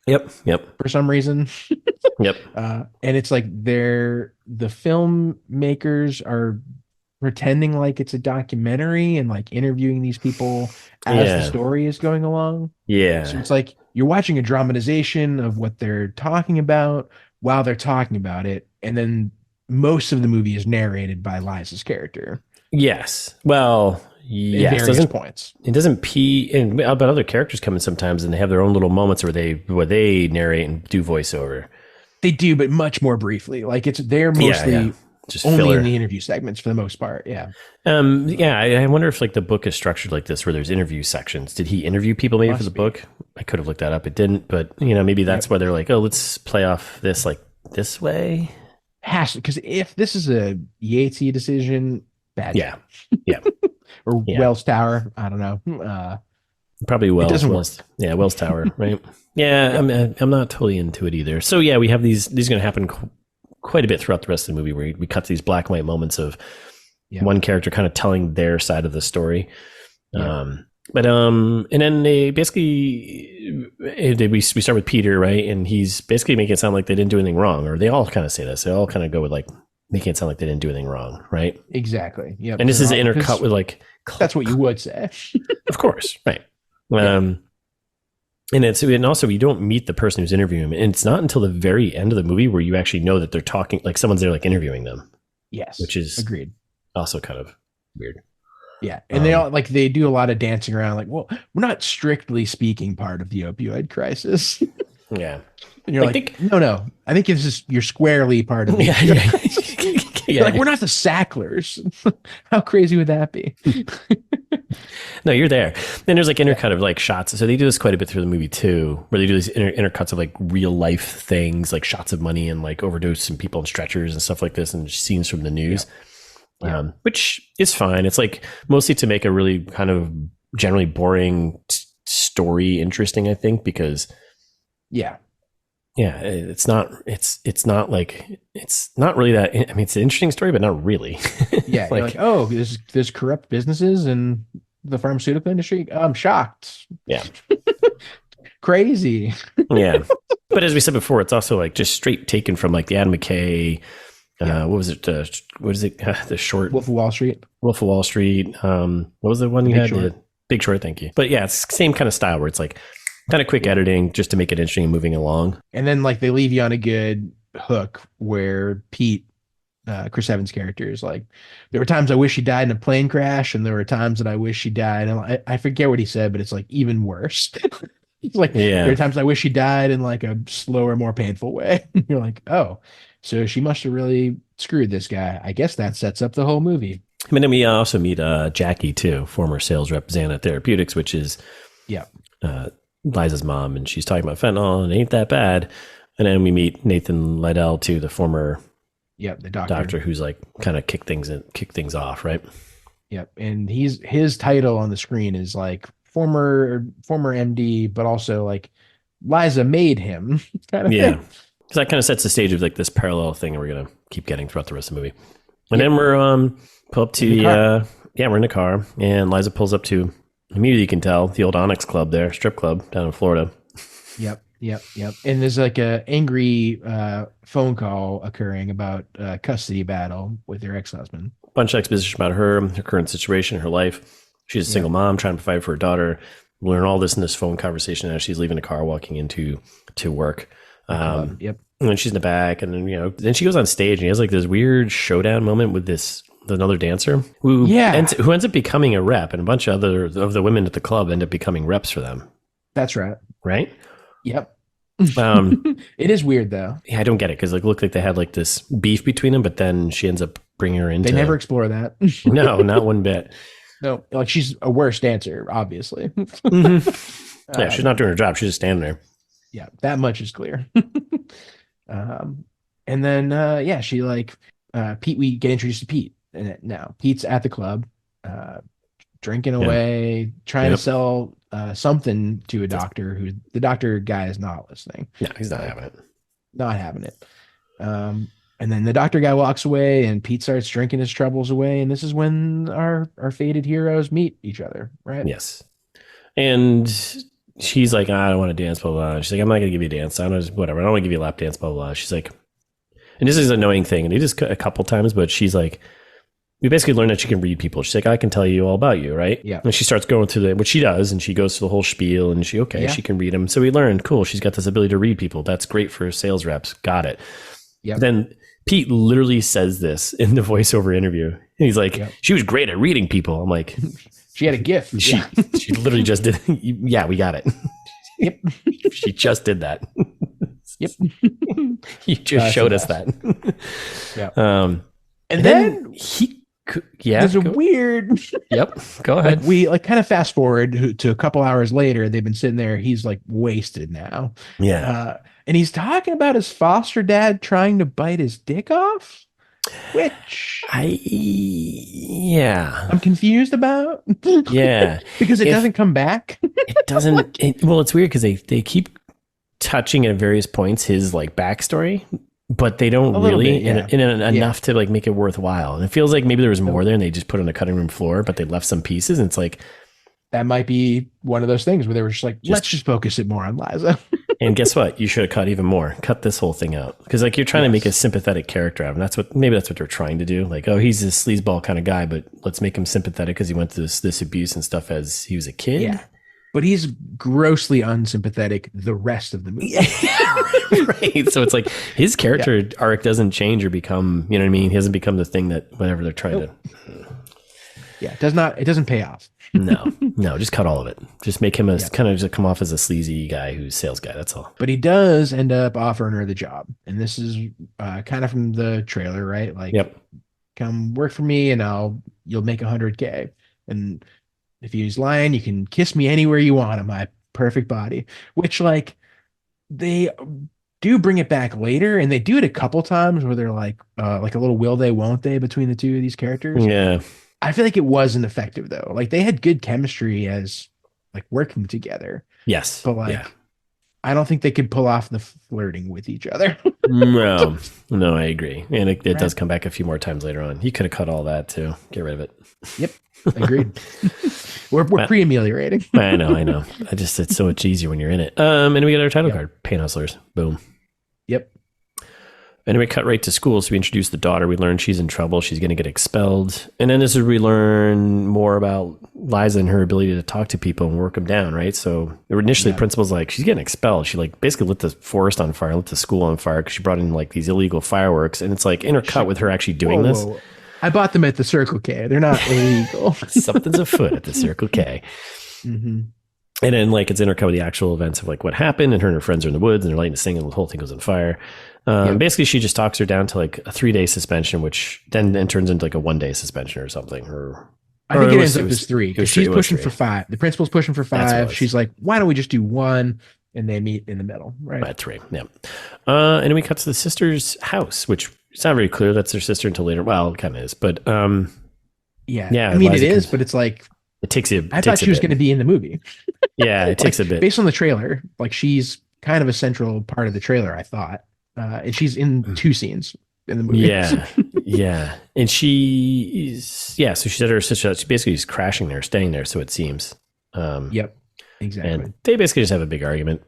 Yep. For some reason. Yep. And it's like the filmmakers are pretending like it's a documentary and like interviewing these people as the story is going along. Yeah. So it's like you're watching a dramatization of what they're talking about while they're talking about it. And then most of the movie is narrated by Liza's character. Yes. Well, yes. At various points. It doesn't but other characters come in sometimes and they have their own little moments where they narrate and do voiceover. They do, but much more briefly. Like they're mostly just only filler. In the interview segments for the most part. Yeah. I wonder if like the book is structured like this where there's interview sections. Did he interview people maybe for the book? I could have looked that up. It didn't, but maybe that's why they're like, oh, let's play off this like this way. Has to, because if this is a Yatesy decision, bad. Yeah. Or Wells Tower. I don't know. Probably Wells. It doesn't work. Yeah, Wells Tower, right? Yeah, I'm not totally into it either. So yeah, we have these are going to happen quite a bit throughout the rest of the movie where we cut to these black and white moments of one character kind of telling their side of the story. And then they basically we start with Peter, right? And he's basically making it sound like they didn't do anything wrong, or they all kind of say this. They all kind of go with like, making it sound like they didn't do anything wrong, right? Exactly. Yep. And this is intercut with like, that's what you would say. of course, right? And also you don't meet the person who's interviewing him, and it's not until the very end of the movie where you actually know that they're talking, like someone's there, like interviewing them. Yes, which is agreed. Also kind of weird. Yeah, and they do a lot of dancing around, like, well, we're not strictly speaking part of the opioid crisis. Yeah, and you're no, I think you're squarely part of it. Yeah. Like, we're not the Sacklers. How crazy would that be? No, you're there. Then there's like intercut of like shots. So they do this quite a bit through the movie too, where they do these intercuts of like real life things, like shots of money and like overdose and people in stretchers and stuff like this, and scenes from the news, which is fine. It's like mostly to make a really kind of generally boring story interesting, I think, because it's not really that. I mean, it's an interesting story, but not really. Yeah, like, oh, there's corrupt businesses in the pharmaceutical industry. I'm shocked. Yeah. Crazy. Yeah. But as we said before, it's also like just straight taken from like the Adam McKay. What was it? What is it? The short Wolf of Wall Street. Wolf of Wall Street. What was the one you had? Short. Big Short. Thank you. But yeah, it's the same kind of style where it's like kind of quick editing just to make it interesting and moving along. And then like they leave you on a good hook where Pete, Chris Evans' character, is like, there were times I wish he died in a plane crash, and there were times that I wish he died. And I forget what he said, but it's like even worse. It's like, there are times I wish he died in like a slower, more painful way. You're like, oh, so she must have really screwed this guy. I guess that sets up the whole movie. I mean, then we also meet Jackie too, former sales rep Xana Therapeutics, which is Liza's mom, and she's talking about fentanyl and it ain't that bad. And then we meet Nathan Liddell too, the former the doctor who's like kind of kick things off, right? Yep. And his title on the screen is like former MD, but also like Liza made him kind of thing. So that kind of sets the stage of like this parallel thing that we're gonna keep getting throughout the rest of the movie. And then we're pull up to we're in the car, and Liza pulls up to, immediately you can tell, the old Onyx Club there, strip club down in Florida. Yep. And there's like a angry phone call occurring about a custody battle with her ex-husband. Bunch of exposition about her current situation, her life. She's a single mom trying to provide for her daughter. We learn all this in this phone conversation as she's leaving the car, walking into work. And then she's in the back, and then then she goes on stage, and he has like this weird showdown moment with another dancer who ends up becoming a rep, and a bunch of other of the women at the club end up becoming reps for them. That's right. Right? Yep. It is weird though. Yeah, I don't get it, because it looked like they had like this beef between them, but then she ends up bringing her into. They never explore that. No, not one bit. No, like she's a worse dancer, obviously. Yeah, she's not doing her job. She's just standing there. Yeah, that much is clear. And then she like Pete. We get introduced to Pete, and now Pete's at the club, drinking away, trying to sell something to a doctor who the doctor guy is not listening. No, he's not having it. Not having it. And then the doctor guy walks away, and Pete starts drinking his troubles away. And this is when our fated heroes meet each other, right? Yes. And she's like, I don't want to dance, blah, blah, blah. She's like, I'm not going to give you a dance. Whatever. I don't want to give you a lap dance, blah, blah, blah. She's like, and this is an annoying thing. And they just a couple times, but she's like, we basically learned that she can read people. She's like, I can tell you all about you, right? Yeah. And she starts going through which she does, and she goes through the whole spiel, and she can read them. So we learned, cool, she's got this ability to read people. That's great for sales reps. Got it. Yeah. Then Pete literally says this in the voiceover interview. And he's like, she was great at reading people. I'm like, she had a gift. She literally just did. Yeah, we got it. Yep. She just did that. Yep. You just showed us that. Yeah. And then there's a weird. Yep. Go ahead. Like we kind of fast forward to a couple hours later. They've been sitting there. He's like wasted now. Yeah. And he's talking about his foster dad trying to bite his dick off, which I'm confused about. Yeah. Because it doesn't come back. It doesn't. Well, it's weird because they keep touching at various points his like backstory, but they don't really enough to like make it worthwhile. And it feels like maybe there was more there, and they just put it on the cutting room floor, but they left some pieces. And it's like, that might be one of those things where they were just like, let's just focus it more on Liza. And guess what? You should have cut even more. Cut this whole thing out. Because like you're trying to make a sympathetic character out of him. Maybe that's what they're trying to do. Like, oh, he's this sleazeball kind of guy, but let's make him sympathetic because he went through this abuse and stuff as he was a kid. Yeah. But he's grossly unsympathetic the rest of the movie. Right. So it's like his character arc doesn't change or become, you know what I mean? He hasn't become the thing that whatever they're trying to. Yeah, it doesn't pay off. No, just cut all of it. Just make him kind of just come off as a sleazy guy who's sales guy. That's all. But he does end up offering her the job. And this is kind of from the trailer, right? Like, come work for me and you'll make $100K. And if he's lying, you can kiss me anywhere you want on my perfect body, which like they do bring it back later. And they do it a couple times where they're like a little will they, won't they between the two of these characters. Yeah. I feel like it wasn't effective though. Like they had good chemistry as like working together. Yes. But like, I don't think they could pull off the flirting with each other. No, I agree. And it does come back a few more times later on. He could have cut all that too. Get rid of it. Yep. Agreed. we're pre-ameliorating. I know. It's so much easier when you're in it. And we get our title card, Paint Hustlers. Boom. Yep. And we cut right to school. So we introduce the daughter. We learn she's in trouble. She's going to get expelled. And then this is where we learn more about Liza and her ability to talk to people and work them down, right? So initially, the principal's like, she's getting expelled. She like basically lit the forest on fire, lit the school on fire because she brought in like these illegal fireworks. And it's like intercut with her actually doing this. I bought them at the Circle K. They're not illegal. Something's afoot at the Circle K. Mm-hmm. And then like it's intercut with the actual events of like what happened, and her friends are in the woods and they're lighting the thing and the whole thing goes on fire. Basically, she just talks her down to like a 3-day suspension, which then turns into like a 1-day suspension or something. I think it ends up as 3. She's pushing for 5. The principal's pushing for 5. She's like, why don't we just do 1? And they meet in the middle, right? At 3, yeah. And then we cut to the sister's house, which it's not very clear that's their sister until later. Well, it kind of is, but yeah. I mean, it is, but it's like it takes you. I thought she was going to be in the movie. Yeah, it takes a bit based on the trailer. Like she's kind of a central part of the trailer, I thought. And she's in 2 scenes in the movie. Yeah. And she's, so she said her sister, she basically is crashing there, staying there, so it seems. Yep, exactly. And they basically just have a big argument.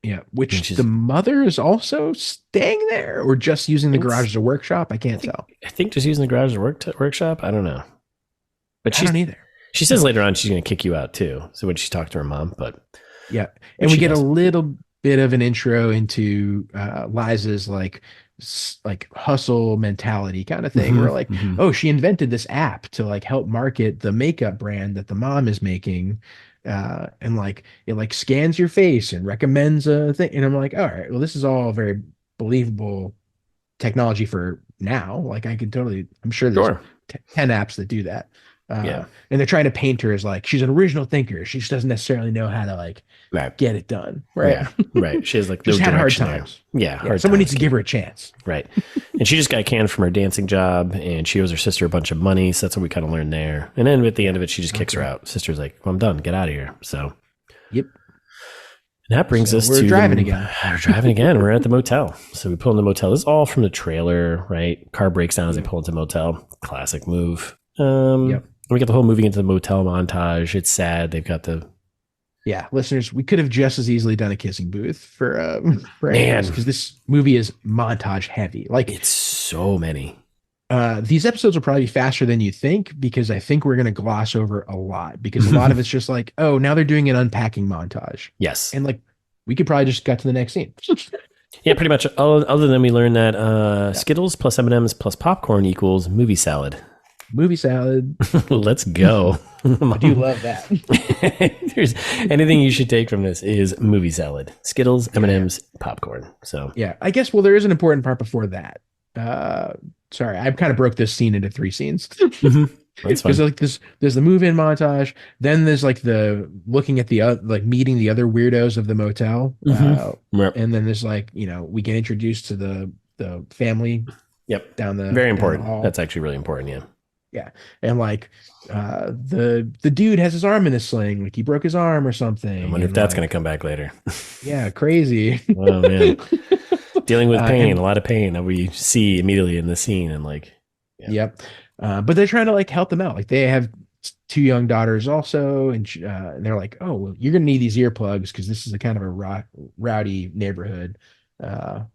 Yeah, which the mother is also staying there or just using the garage as a workshop? I can't tell. I think just using the garage as a workshop. I don't know. But I don't either. She says later on she's going to kick you out too. So when she talked to her mom, but. Yeah. And we get a little bit of an intro into Liza's like hustle mentality kind of thing. Where like, oh, she invented this app to like help market the makeup brand that the mom is making. And like it like scans your face and recommends a thing. And I'm like, all right, well, this is all very believable technology for now. Like I could totally, I'm sure there's 10 apps that do that. And they're trying to paint her as like she's an original thinker. She just doesn't necessarily know how to like get it done. Right. Yeah, right. She has like just had hard times. Someone needs to give her a chance. Right. And she just got canned from her dancing job, and she owes her sister a bunch of money. So that's what we kind of learned there. And then at the end of it, she just kicks her out. Sister's like, well, I'm done. Get out of here. So. Yep. And that brings us to we're driving again. We're driving again. We're at the motel. So we pull in the motel. This is all from the trailer, right? Car breaks down as they pull into the motel. Classic move. We get the whole moving into the motel montage. It's sad. They've got the listeners. We could have just as easily done a kissing booth for because this movie is montage heavy. Like it's so many. These episodes will probably be faster than you think because I think we're going to gloss over a lot because a lot of it's just like, oh, now they're doing an unpacking montage. Yes, and like we could probably just cut to the next scene. Yeah, pretty much. Other than we learned that Skittles plus M&Ms plus popcorn equals movie salad. Movie salad. Let's go. I do love that. There's anything you should take from this is movie salad, Skittles, M&Ms, popcorn. So I guess. Well, there is an important part before that. Sorry, I kind of broke this scene into 3 scenes. That's fine. There's like there's the move-in montage. Then there's like the looking at the like meeting the other weirdos of the motel. And then there's like we get introduced to the family. Yep. Down the very important. Down the hall. That's actually really important. Yeah. Yeah. And like the dude has his arm in a sling, like he broke his arm or something. I wonder if that's going to come back later. Yeah, crazy. Oh man. Dealing with pain, a lot of pain that we see immediately in the scene and like Yep. But they're trying to like help them out. Like they have two young daughters also, and they're like, "Oh, well, you're gonna need these earplugs because this is a kind of a rowdy neighborhood."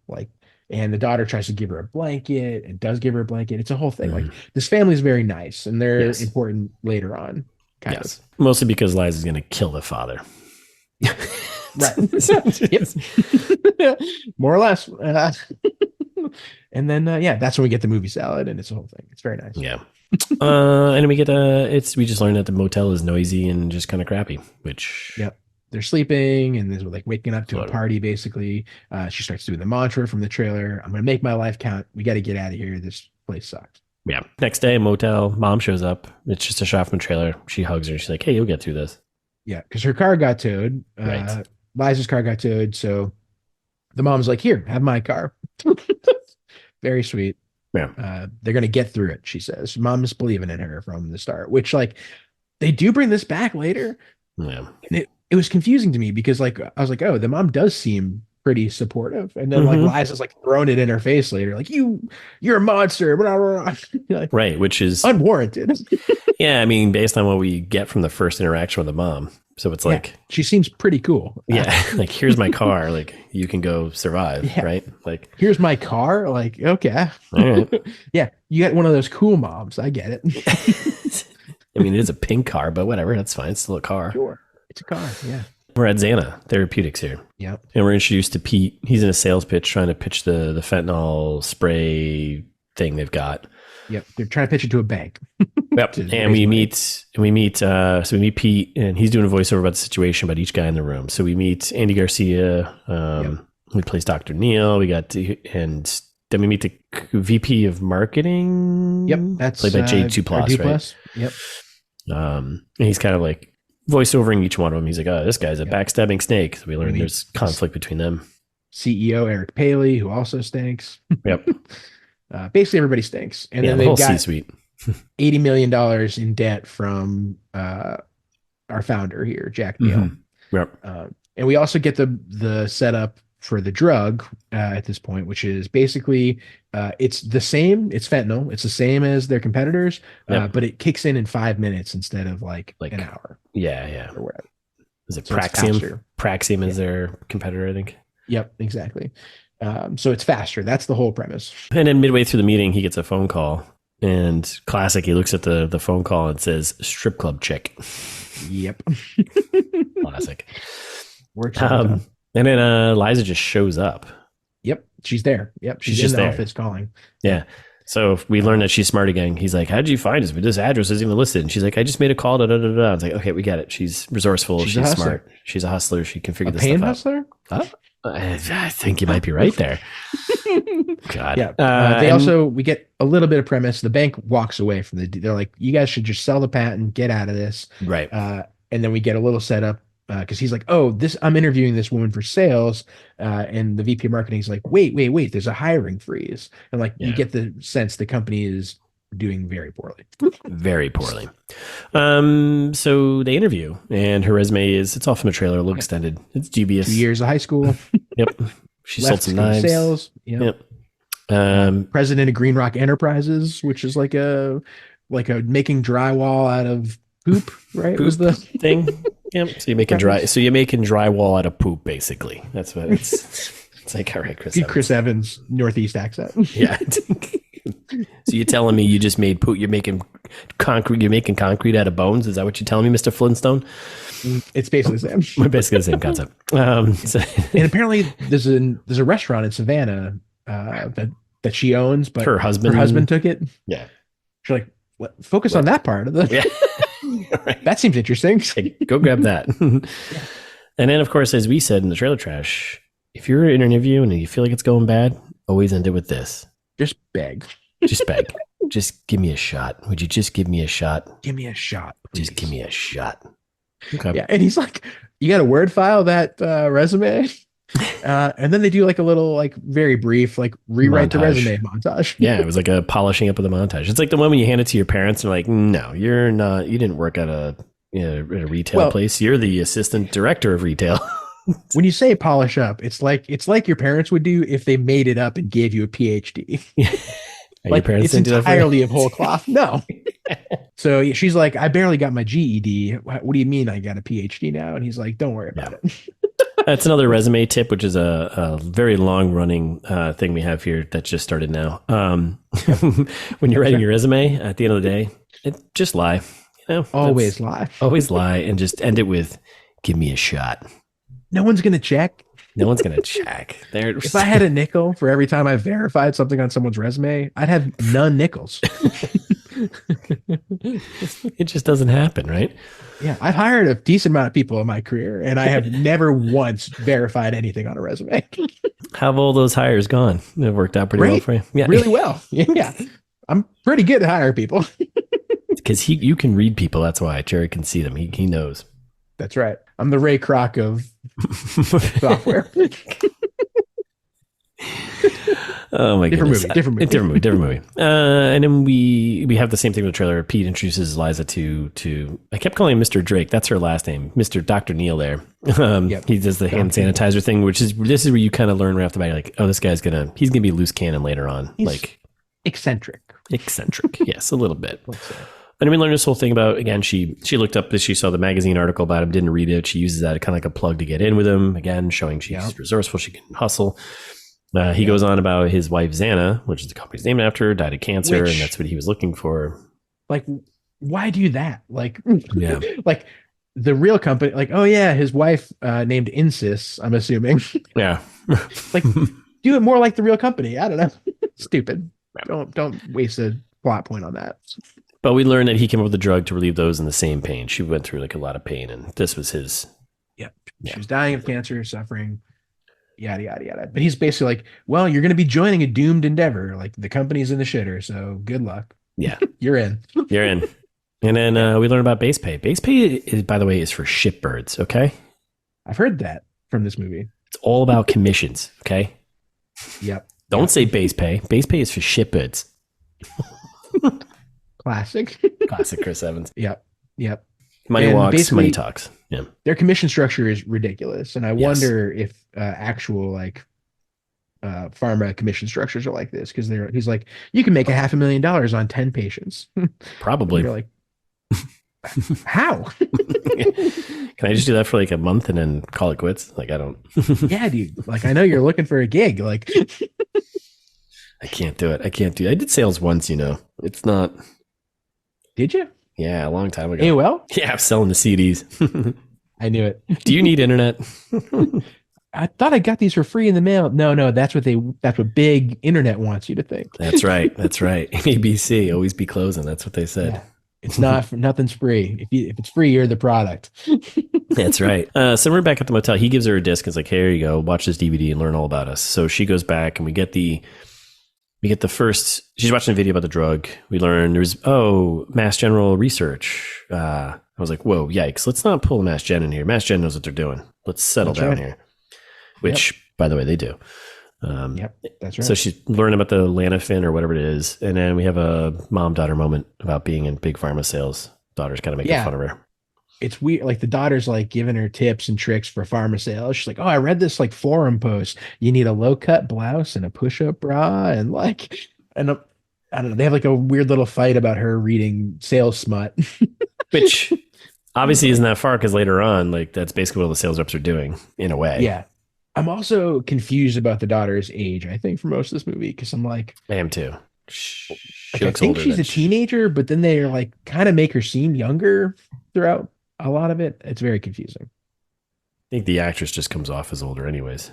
Like, and the daughter tries to give her a blanket and does give her a blanket. It's a whole thing. Like, this family is very nice, and they're Yes. important later on, kind of. Yes. Mostly because Liza's going to kill the father. Right. Yep. More or less. And then, yeah, that's when we get the movie salad, and it's a whole thing. It's very nice. Yeah. And we get we just learned that the motel is noisy and just kind of crappy, which. Yep. They're sleeping and they're like waking up to a party, basically. She starts doing the mantra from the trailer. I'm going to make my life count. We got to get out of here. This place sucks. Yeah. Next day, motel, mom shows up. It's just a shot from the trailer. She hugs her. She's like, hey, you'll get through this. Yeah. Because her car got towed. Right. Liza's car got towed. So the mom's like, here, have my car. Very sweet. Yeah. They're going to get through it, she says. Mom's believing in her from the start, which, like, they do bring this back later. Yeah. And it was confusing to me because, like, I was like, oh, the mom does seem pretty supportive. And then, like, Liza's, like, throwing it in her face later. Like, you're a monster. Blah, blah, blah. Like, right. Which is unwarranted. Yeah. I mean, based on what we get from the first interaction with the mom. So it's like, she seems pretty cool. Yeah. Like, here's my car. Like, you can go survive. Yeah. Right. Like, here's my car. Like, okay. All right. Yeah. You got one of those cool moms. I get it. I mean, it is a pink car, but whatever. That's fine. It's still a car. Sure. It's a car. Yeah. We're at Xana Therapeutics here. Yeah. And we're introduced to Pete. He's in a sales pitch trying to pitch the fentanyl spray thing they've got. Yep. They're trying to pitch it to a bank. Yep. And we meet Pete, and he's doing a voiceover about the situation about each guy in the room. So we meet Andy Garcia, who plays Dr. Neil. And then we meet the VP of marketing. Yep. That's played by Jay Duplass, right? Yep. And he's kind of like voiceovering each one of them. He's like, oh, this guy's a backstabbing snake. So we learn there's conflict between them. CEO Eric Paley, who also stinks. Yep. Basically, everybody stinks. And then the whole they've got C-suite. $80 million in debt from our founder here, Jack Neal. Mm-hmm. Yep. And we also get the setup for the drug at this point, which is basically it's the same. It's fentanyl. It's the same as their competitors, but it kicks in 5 minutes instead of like an hour. Yeah. Or whatever. Is it Praxium? Praxium is their competitor, I think. Yep, exactly. So it's faster. That's the whole premise. And then midway through the meeting, he gets a phone call. And classic, he looks at the phone call and says, strip club chick. Yep. Classic. Works. And then Liza just shows up. Yep. She's there. Yep. She's just in the there. office calling. Yeah. So we learn that she's smart again. He's like, how did you find us? This address isn't even listed. And she's like, I just made a call. Da, da, da, da. I was like, okay, we get it. She's resourceful. She's smart. She's a hustler. She can figure this stuff out. Hustler? Huh? I think you might be right there. God. Yeah. We get a little bit of premise. The bank walks away from they're like, you guys should just sell the patent, get out of this. Right. And then we get a little setup because he's like, oh, I'm interviewing this woman for sales. And the VP of marketing is like, wait, there's a hiring freeze. And like, you get the sense the company is doing very poorly. Very poorly. So they interview, and her resume it's all from a trailer, a little extended. It's dubious. 2 years of high school. Yep. She sold some knives. Sales. Yep. President of Green Rock Enterprises, which is like a making drywall out of poop, right? Poop was the thing. Yep. So you're making drywall out of poop, basically. That's what it's. It's like, all right, Chris Evans Northeast accent. Yeah. So you're telling me you just made poop? You're making concrete out of bones? Is that what you're telling me, Mr. Flintstone? It's basically the same. Basically the same concept. And apparently there's a restaurant in Savannah that she owns, but her husband took it. Yeah. She's like, focus on that part of the. Yeah. Right. That seems interesting. Hey, go grab that. Yeah. And then, of course, as we said in the trailer trash, if you're in an interview and you feel like it's going bad, always end it with this. Just beg. Just beg. Just give me a shot. Would you just give me a shot? Give me a shot. Please. Just give me a shot. Okay. Yeah. And he's like, you got a Word file that resume? And then they do like a little, like very brief, like rewrite montage. The resume montage. Yeah. It was like a polishing up of the montage. It's like the one when you hand it to your parents and they're like, no, you're not, you didn't work at a retail place. You're the assistant director of retail. When you say polish up, it's like your parents would do if they made it up and gave you a PhD. Your Like parents it's didn't do that for you? entirely of whole cloth. No. So she's like, I barely got my GED. What do you mean I got a PhD now? And he's like, don't worry Yeah. about it. That's another resume tip, which is a very long running thing we have here that just started now. When you're writing your resume, at the end of the day, just lie. Always lie. Always lie and just end it with, give me a shot. No one's going to check. No one's going to check. If I had a nickel for every time I verified something on someone's resume, I'd have none nickels. It just doesn't happen, right? Yeah, I've hired a decent amount of people in my career, and I have never once verified anything on a resume. How have all those hires gone? It worked out pretty well for you. Yeah, really well. Yeah, I'm pretty good at hiring people. Because you can read people. That's why Jared can see them. He knows. That's right. I'm the Ray Kroc of software. Oh my goodness! Different movie. And then we have the same thing with the trailer. Pete introduces Liza to I kept calling him Mr. Drake. That's her last name, Mr. Dr. Neil. There, he does the hand sanitizer thing, this is where you kind of learn right off the bat, like, oh, this guy's he's gonna be a loose cannon later on. He's like eccentric. Yes, a little bit. And we learned this whole thing about, again, she looked up this, she saw the magazine article about him, didn't read it. She uses that kind of like a plug to get in with him, again, showing she's resourceful, she can hustle. He goes on about his wife, Xana, which is the company's named after, died of cancer, and that's what he was looking for. Like, why do that? Like, yeah. Like the real company, like, oh yeah, his wife named Insys, I'm assuming. Yeah. Like, do it more like the real company. I don't know. Stupid. Don't waste a plot point on that. But we learned that he came up with a drug to relieve those in the same pain. She went through like a lot of pain, and this was his. Yeah. She was dying of cancer, suffering, yada, yada, yada. But he's basically like, well, you're going to be joining a doomed endeavor. Like, the company's in the shitter, so good luck. Yeah. You're in. You're in. And then we learn about base pay. Base pay, by the way, is for shitbirds, okay? I've heard that from this movie. It's all about commissions, okay? Yep. Don't say base pay. Base pay is for shitbirds. Classic Chris Evans. Yep. Money walks, money talks. Yeah. Their commission structure is ridiculous. And I wonder if actual like pharma commission structures are like this, because he's like, you can make $500,000 on 10 patients. Probably. You're like, how? Can I just do that for like a month and then call it quits? Like, I don't. Yeah, dude. Like, I know you're looking for a gig. Like, I can't do it. I did sales once, It's not. Did you? Yeah, a long time ago. AOL? Yeah, I'm selling the CDs. I knew it. Do you need internet? I thought I got these for free in the mail. No, that's what big internet wants you to think. That's right. ABC, always be closing. That's what they said. Yeah. It's nothing's free. If it's free, you're the product. That's right. So we're back at the motel. He gives her a disc. It's like, here you go. Watch this DVD and learn all about us. So she goes back and we get the first, she's watching a video about the drug. We learn there's, Mass General research. I was like, whoa, yikes. Let's not pull Mass Gen in here. Mass Gen knows what they're doing. Let's settle down here. Which, by the way, they do. Yep, that's right. So she's learning about the Lanafin or whatever it is. And then we have a mom-daughter moment about being in big pharma sales. Daughter's kind of making fun of her. It's weird. Like, the daughter's like giving her tips and tricks for pharma sales. She's like, oh, I read this like forum post. You need a low cut blouse and a push-up bra. And like, I don't know. They have like a weird little fight about her reading sales smut. Which obviously isn't that far, because later on, like, that's basically what the sales reps are doing in a way. Yeah. I'm also confused about the daughter's age, I think, for most of this movie, because I'm like, I am too. I think she's a teenager, but then they are like kind of make her seem younger throughout a lot of it. It's very confusing. I think the actress just comes off as older anyways.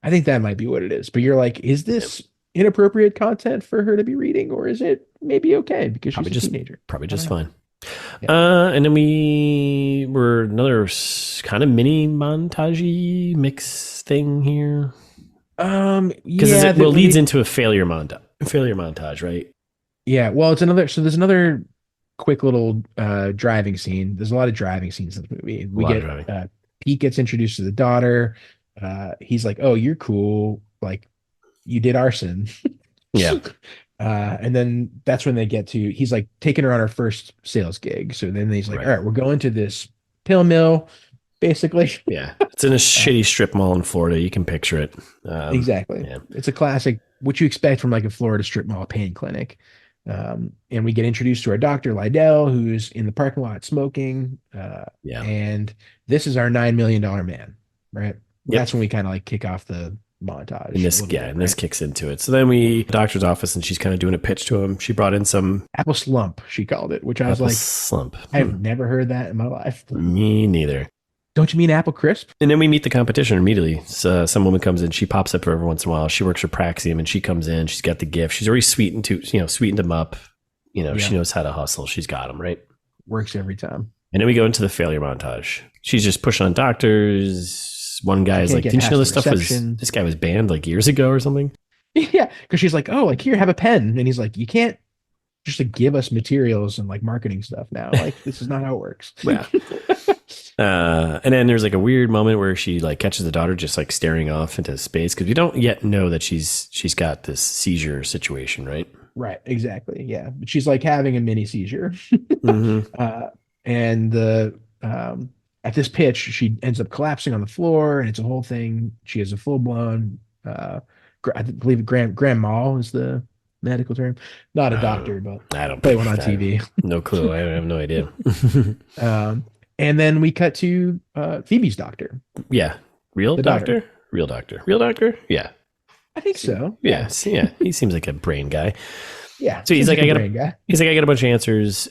I think that might be what it is. But you're like, is this inappropriate content for her to be reading, or is it maybe okay because she's a teenager? Probably just fine. Yeah. And then we were another kind of mini montage mix thing here. Because it leads into a failure montage, right? Yeah. Well, it's another. So there's another quick little driving scene. There's a lot of driving scenes in this movie. Pete gets introduced to the daughter. He's like, "Oh, you're cool. Like, you did arson." Yeah. And then that's when he's like taking her on her first sales gig. So then he's like, all right, we're going to this pill mill, basically. Yeah. It's in a shitty strip mall in Florida. You can picture it. Exactly. Yeah. It's a classic, what you expect from like a Florida strip mall pain clinic. And we get introduced to our doctor, Lydell, who's in the parking lot smoking. Yeah. And this is our $9 million man, right? Yep. That's when we kind of like kick off the montage And a this, little yeah, bit, and this right? kicks into it. So then we doctor's office, and she's kind of doing a pitch to him. She brought in some Apple slump, she called it, which I was apple like, slump. I've never heard that in my life. Me neither. Don't you mean apple crisp? And then we meet the competition immediately. So some woman comes in. She pops up every once in a while. She works for Praxium, and she comes in. She's got the gift. She's already sweetened him up. She knows how to hustle. She's got him right. Works every time. And then we go into the failure montage. She's just pushing on doctors. One guy's like, "Didn't you know this guy was banned like years ago or something?" Yeah, because she's like, "Oh, like here, have a pen," and he's like, "You can't just like give us materials and like marketing stuff now. Like this is not how it works." Yeah. And then there's like a weird moment where she like catches the daughter just like staring off into space because we don't yet know that she's got this seizure situation, right? Right, exactly. Yeah, but she's like having a mini seizure, Mm-hmm. and at this pitch, she ends up collapsing on the floor, and it's a whole thing. She has a full blown, I believe, grand mal is the medical term. Not a doctor, but I don't play one on TV. No clue. I have no idea. And then we cut to Phoebe's doctor. Yeah, real The doctor, daughter. real doctor. Yeah, I think so. yeah. He seems like a brain guy. Yeah. So he's like, I got guy. He's like, I got a bunch of answers.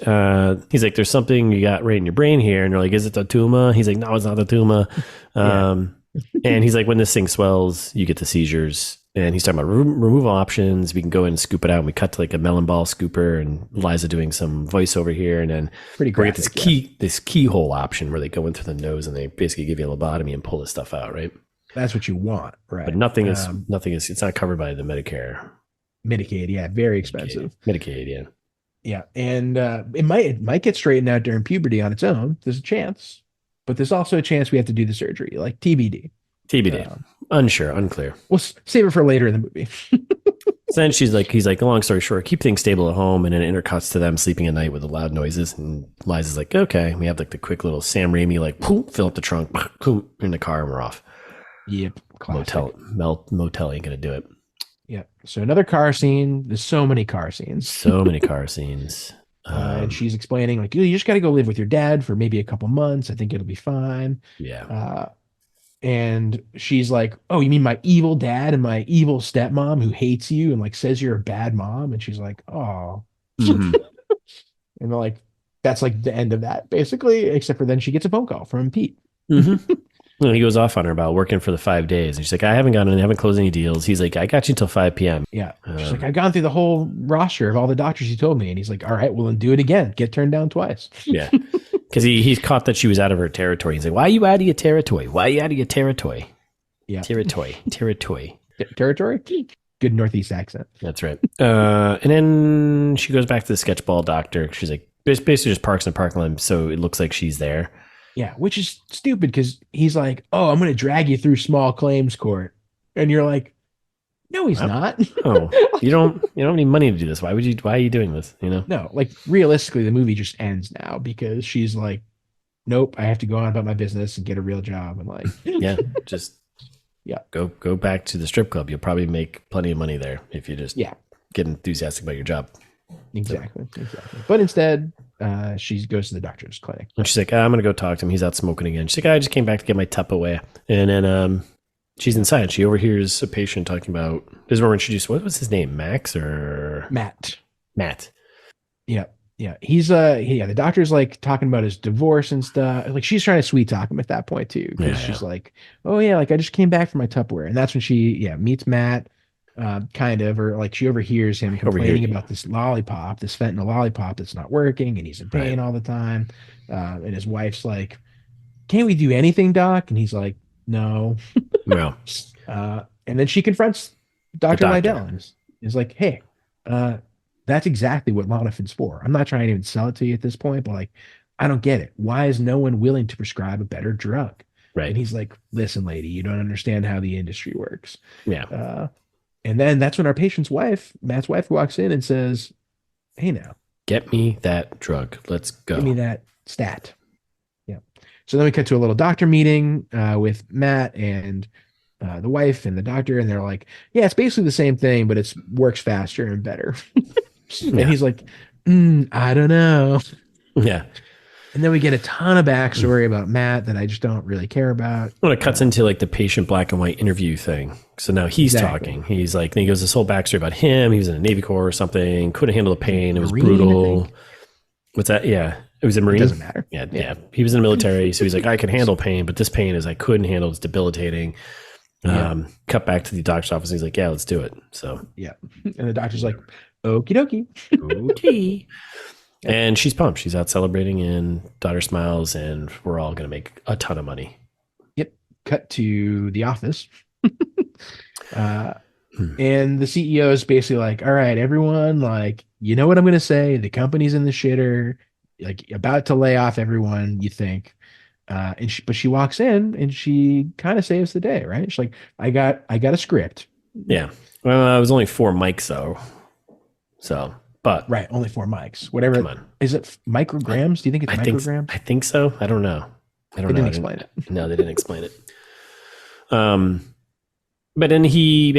He's like, there's something you got right in your brain here, and they're like, is it the tumor? He's like, no, it's not the tumor. And he's like, when this thing swells, you get the seizures. And he's talking about removal options. We can go in and scoop it out. And we cut to like a melon ball scooper, and Liza doing some voiceover here, and then Pretty we get graphic, this keyhole option where they go in through the nose and they basically give you a lobotomy and pull this stuff out, right? That's what you want, right? But nothing is. It's not covered by the Medicare. Medicaid, yeah, very expensive. Medicaid, yeah. Yeah, and it might get straightened out during puberty on its own. There's a chance, but there's also a chance we have to do the surgery, like TBD. TBD. Unsure, unclear. We'll save it for later in the movie. So then he's like, long story short, keep things stable at home, and then it intercuts to them sleeping at night with the loud noises. And Liza's like, okay, we have like the quick little Sam Raimi, like, poof, fill up the trunk, poof, in the car, and we're off. Yep, classic. Motel ain't gonna do it. Yep. So another car scene. There's so many car scenes. So many car scenes. And she's explaining like, you just got to go live with your dad for maybe a couple months. I think it'll be fine. Yeah. And she's like, oh, you mean my evil dad and my evil stepmom who hates you and like says you're a bad mom? And she's like, oh. Mm-hmm. And they're like, that's like the end of that, basically, except for then she gets a phone call from Pete. Mm-hmm. Well, he goes off on her about working for the 5 days. And she's like, I haven't closed any deals. He's like, I got you until 5 p.m. Yeah. She's like, I've gone through the whole roster of all the doctors you told me. And he's like, all right, well, then do it again. Get turned down twice. Yeah. Because he's caught that she was out of her territory. He's like, why are you out of your territory? Why are you out of your territory? Yeah. Territory. Territory? Good Northeast accent. That's right. And then she goes back to the sketchball doctor. She's like, basically just parks in the parking lot, so it looks like she's there. Yeah, which is stupid because he's like, oh, I'm going to drag you through small claims court. And you're like, no, he's not. Oh, you don't have any money to do this. Why are you doing this? You know? No, like realistically, the movie just ends now because she's like, nope, I have to go on about my business and get a real job. And like, yeah, just go back to the strip club. You'll probably make plenty of money there if you just get enthusiastic about your job. Exactly. But instead, she goes to the doctor's clinic. And she's like, I'm going to go talk to him. He's out smoking again. She's like, I just came back to get my Tupperware. And then she's inside. She overhears a patient talking about, this is where we're introduced, what was his name? Max or? Matt. Yeah. He's, the doctor's like talking about his divorce and stuff. Like she's trying to sweet talk him at that point too. Because she's like, oh yeah, like I just came back from my Tupperware. And that's when she, meets Matt. Kind of, or like she overhears him complaining about this lollipop, this fentanyl lollipop that's not working, and he's in pain all the time. And his wife's like, "Can't we do anything, Doc?" And he's like, "No." No. And then she confronts Dr. Lydell and is like, "Hey, that's exactly what Lonafen's for. I'm not trying to even sell it to you at this point, but like, I don't get it. Why is no one willing to prescribe a better drug?" Right. And he's like, "Listen, lady, you don't understand how the industry works." Yeah. And then that's when our patient's wife, Matt's wife, walks in and says, "Hey, now, get me that drug. Let's go. give me that stat." Yeah. So then we cut to a little doctor meeting with Matt and the wife and the doctor, and they're like, yeah, it's basically the same thing, but it works faster and better. And Yeah. he's like, I don't know. Yeah. And then we get a ton of backstory about Matt that I just don't really care about. When it cuts into like the patient black and white interview thing. So now he's Exactly. talking. He's like, and he goes this whole backstory about him. He was in the Navy Corps or something, couldn't handle the pain. It was Marine, I brutal. think. What's that? Yeah. It was a It Marine. doesn't matter. Yeah. Yeah. He was in the military. So he's like, I can handle pain, but this pain is I couldn't handle. It's debilitating. Cut back to the doctor's office. He's like, yeah, let's do it. So, Yeah. And the doctor's like, okie dokie. okay. And she's pumped. She's out celebrating, and daughter smiles, and we're all going to make a ton of money. Yep. Cut to the office. And the CEO is basically like, all right, everyone, like, you know what I'm going to say? The company's in the shitter, like about to lay off everyone, you think. But she walks in and she kind of saves the day, right? She's like, I got a script. Yeah. Well, it was only 4 mics though. So, but Right, only 4 mics. Whatever. come on. Is it micrograms? Do you think it's micrograms? I think so. I don't know. I don't They know. didn't explain it. No, they didn't explain it. But then he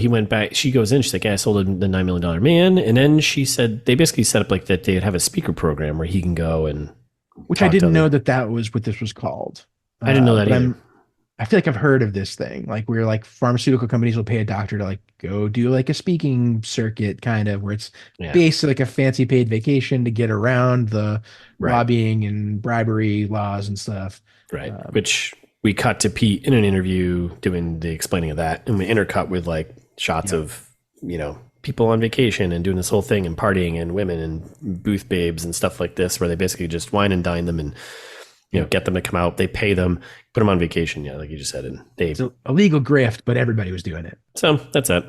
went back. She goes in. She's like, yeah, I sold the $9 million man. And then she said they basically set up like that. They'd have a speaker program where he can go and Which I didn't know that was what this was called. I didn't know that either. I feel like I've heard of this thing, like where like pharmaceutical companies will pay a doctor to like go do like a speaking circuit, kind of where it's basically like a fancy paid vacation to get around the lobbying and bribery laws and stuff. Right. Which we cut to Pete in an interview doing the explaining of that, and we intercut with like shots of, people on vacation and doing this whole thing and partying and women and booth babes and stuff like this, where they basically just wine and dine them and get them to come out. They pay them, put them on vacation. Yeah, like you just said, and it's a legal grift, but everybody was doing it. So that's it.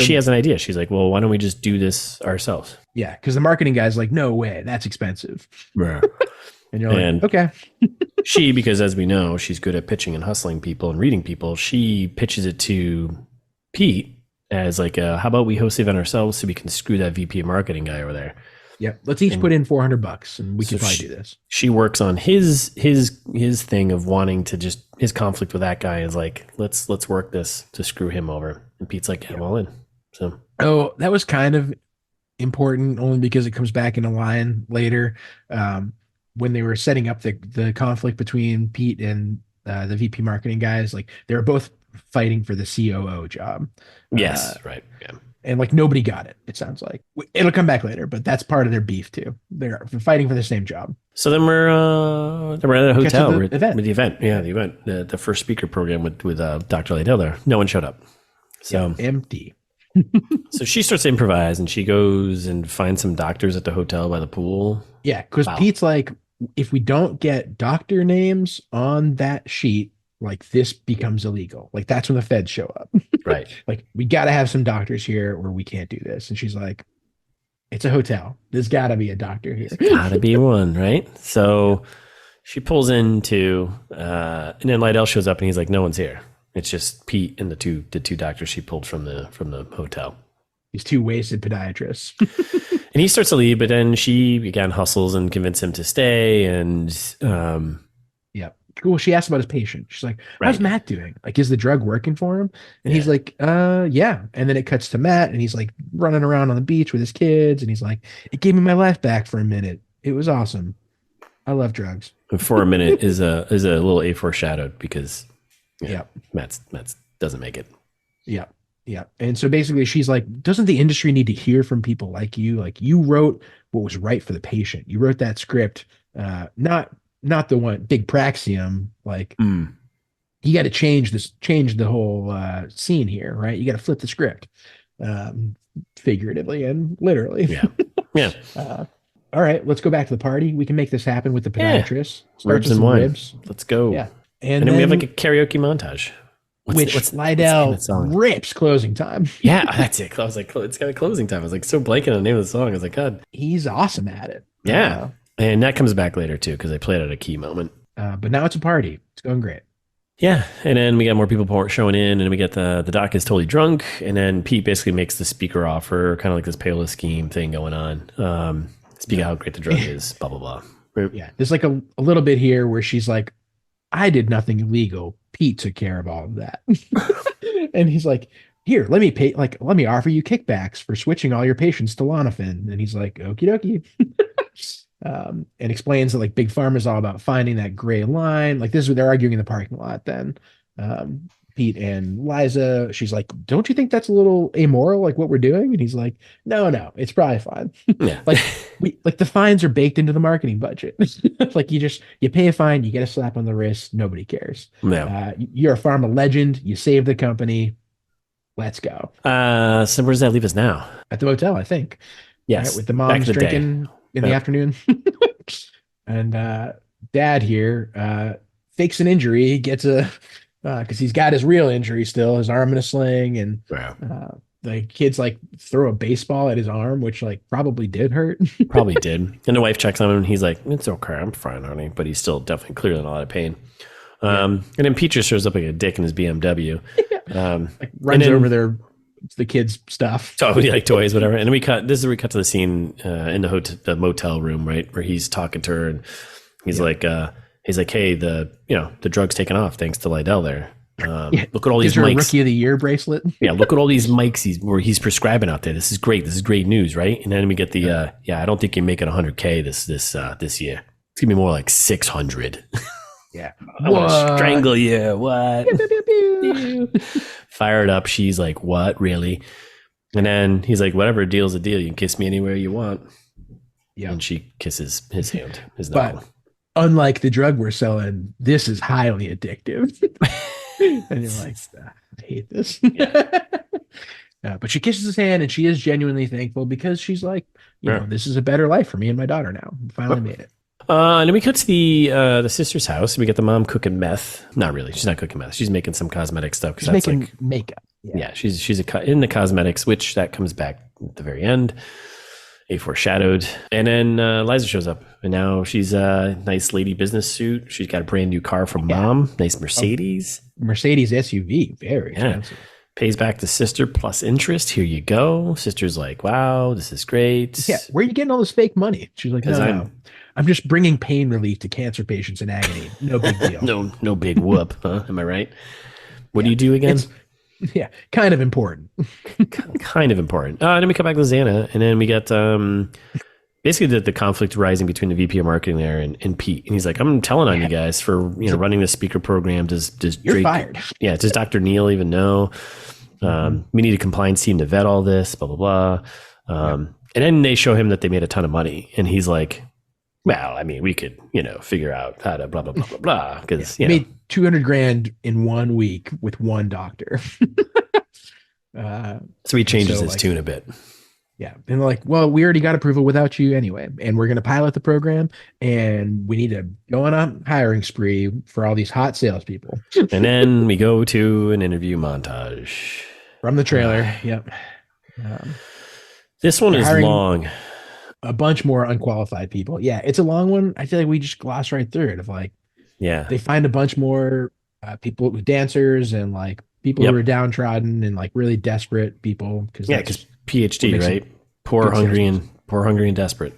She has an idea. She's like, well, why don't we just do this ourselves? Yeah, because the marketing guy's like, no way, that's expensive. Yeah. And you're like, okay. Because as we know, she's good at pitching and hustling people and reading people. She pitches it to Pete as like, how about we host the event ourselves so we can screw that VP of marketing guy over there. Yeah, let's each put in $400 and we can probably do this. She works on his thing of wanting to just his conflict with that guy is like, let's work this to screw him over. And Pete's like, yeah, I'm all in. So that was kind of important only because it comes back in a line later. When they were setting up the conflict between Pete and the VP marketing guys, like they were both fighting for the COO job. Yes, right. Yeah. And like nobody got it. It sounds like it'll come back later, but that's part of their beef too. They're fighting for the same job. So then we're at a hotel. With the event. Yeah, the event, the first speaker program with Dr. Liddell there. No one showed up. So empty. So she starts to improvise and she goes and finds some doctors at the hotel by the pool. Yeah, because Pete's like, if we don't get doctor names on that sheet, like this becomes illegal. Like that's when the feds show up. Right. Like we got to have some doctors here or we can't do this. And she's like, it's a hotel. There's got to be a doctor here. Got to be one, right? So she pulls into, and then Liddell shows up and he's like, no one's here. It's just Pete and the two doctors she pulled from the hotel. These 2 wasted podiatrists. And he starts to leave, but then she again hustles and convinces him to stay. And yeah. Cool. She asked about his patient. She's like, how's Matt doing? Like, is the drug working for him? And he's like, yeah. And then it cuts to Matt and he's like running around on the beach with his kids. And he's like, it gave me my life back for a minute. It was awesome. I love drugs. For a minute is a little A foreshadowed because Matt's doesn't make it. Yeah. Yeah. And so basically she's like, doesn't the industry need to hear from people like you? Like you wrote what was right for the patient. You wrote that script, not the one big Praxium. Like you got to change the whole scene here, right? You got to flip the script, figuratively and literally. Yeah. Yeah. All right, let's go back to the party. We can make this happen with the podiatrist. Ribs and wine. Ribs. Let's go. Yeah. And then we have like a karaoke montage. What's Liddell rips closing time. Yeah, that's it. I was like, it's got a closing time. I was like so blanking on the name of the song. I was like, God. He's awesome at it. Yeah. And that comes back later too, because they played at a key moment. But now it's a party. It's going great. Yeah. And then we got more people showing in, and we get the doc is totally drunk. And then Pete basically makes the speaker offer, kind of like this payola scheme thing going on. Speak out how great the drug is, blah, blah, blah. Right. Yeah, there's like a little bit here where she's like, I did nothing illegal. Pete took care of all of that. And he's like, here, let me pay, like, let me offer you kickbacks for switching all your patients to Lonafin. And he's like, okie dokie. And explains that like Big Pharma is all about finding that gray line. Like this is what they're arguing in the parking lot then. Pete and Liza, she's like, don't you think that's a little amoral, like what we're doing? And he's like, no, it's probably fine. Yeah. Like like the fines are baked into the marketing budget. Like you pay a fine, you get a slap on the wrist, nobody cares. Yeah. You're a pharma legend, you saved the company. Let's go. So where does that leave us now? At the motel, I think. Yes. Right, with the Back moms in the day. drinking in the afternoon. And dad here fakes an injury. He gets a because he's got his real injury still, his arm in a sling, and Yeah. the kids like throw a baseball at his arm, which like probably did hurt. Probably did. And the wife checks on him and he's like, it's okay, I'm fine, honey. But he's still definitely clearly in a lot of pain. And then Pete just shows up like a dick in his BMW. Like runs over the kids' stuff. Totally like toys, whatever. And then we cut to the scene in the motel room, right? Where he's talking to her and he's like, hey, the drug's taken off thanks to Lydell there. Look at all these mics. Rookie of the Year bracelet. Yeah, look at all these mics he's prescribing out there. This is great. This is great news, right? And then we get the I don't think you're making 100K this year. It's gonna be more like 600. Yeah, I want to strangle you. What? Fired up. She's like, what? Really? And then he's like, whatever, deal's a deal. You can kiss me anywhere you want. Yeah. And she kisses his hand, his knuckle. But unlike the drug we're selling, this is highly addictive. And you're like, I hate this. Yeah. But she kisses his hand and she is genuinely thankful because she's like, you know, this is a better life for me and my daughter now. We finally made it. And then we cut to the sister's house. We get the mom cooking meth. Not really. She's not cooking meth. She's making some cosmetic stuff. She's making makeup. Yeah, she's in the cosmetics, which that comes back at the very end. A foreshadowed. And then Liza shows up. And now she's a nice lady business suit. She's got a brand new car from mom. Nice Mercedes. Mercedes SUV. Very expensive. Pays back the sister plus interest. Here you go. Sister's like, wow, this is great. Yeah, where are you getting all this fake money? She's like, no. I'm just bringing pain relief to cancer patients in agony. No big deal. no big whoop, huh? Am I right? What do you do again? Kind of important. Kind of important. And then we come back to Xana, and then we get basically the conflict rising between the VP of marketing there and Pete. And he's like, I'm telling on you guys for running this speaker program. Does You're Drake, fired. Yeah, does Dr. Neal even know? We need a compliance team to vet all this, blah, blah, blah. And then they show him that they made a ton of money. And he's like, well, I mean, we could, figure out how to blah, blah, blah, blah, blah. Because, made $200,000 in 1 week with one doctor. So he changes his tune a bit. Yeah. And they're like, well, we already got approval without you anyway. And we're going to pilot the program. And we need to go on a hiring spree for all these hot salespeople. And then we go to an interview montage. From the trailer. Yep. This one is long. A bunch more unqualified people. Yeah, it's a long one. I feel like we just gloss right through it. Of like, they find a bunch more people, dancers, and like people who are downtrodden and like really desperate people. Because PhD, right? Poor, hungry, and desperate.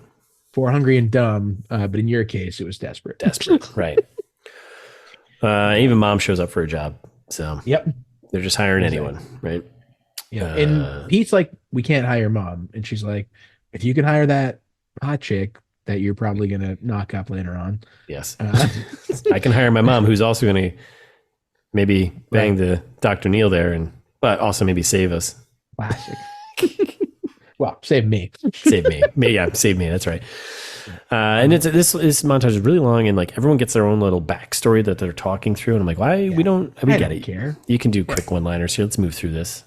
Poor, hungry, and dumb. But in your case, it was desperate. Desperate, right? Even mom shows up for a job. So they're just hiring anyone, right? Yeah. And Pete's like, we can't hire mom, and she's like, if you can hire that hot chick that you're probably going to knock up later on. Yes. I can hire my mom, who's also going to maybe bang the Dr. Neal there, but also maybe save us. Classic. Well, save me. Save me. Yeah, save me. That's right. And this montage is really long, and like everyone gets their own little backstory that they're talking through. And I'm like, why we get it. Care. You can do quick one-liners here. Let's move through this.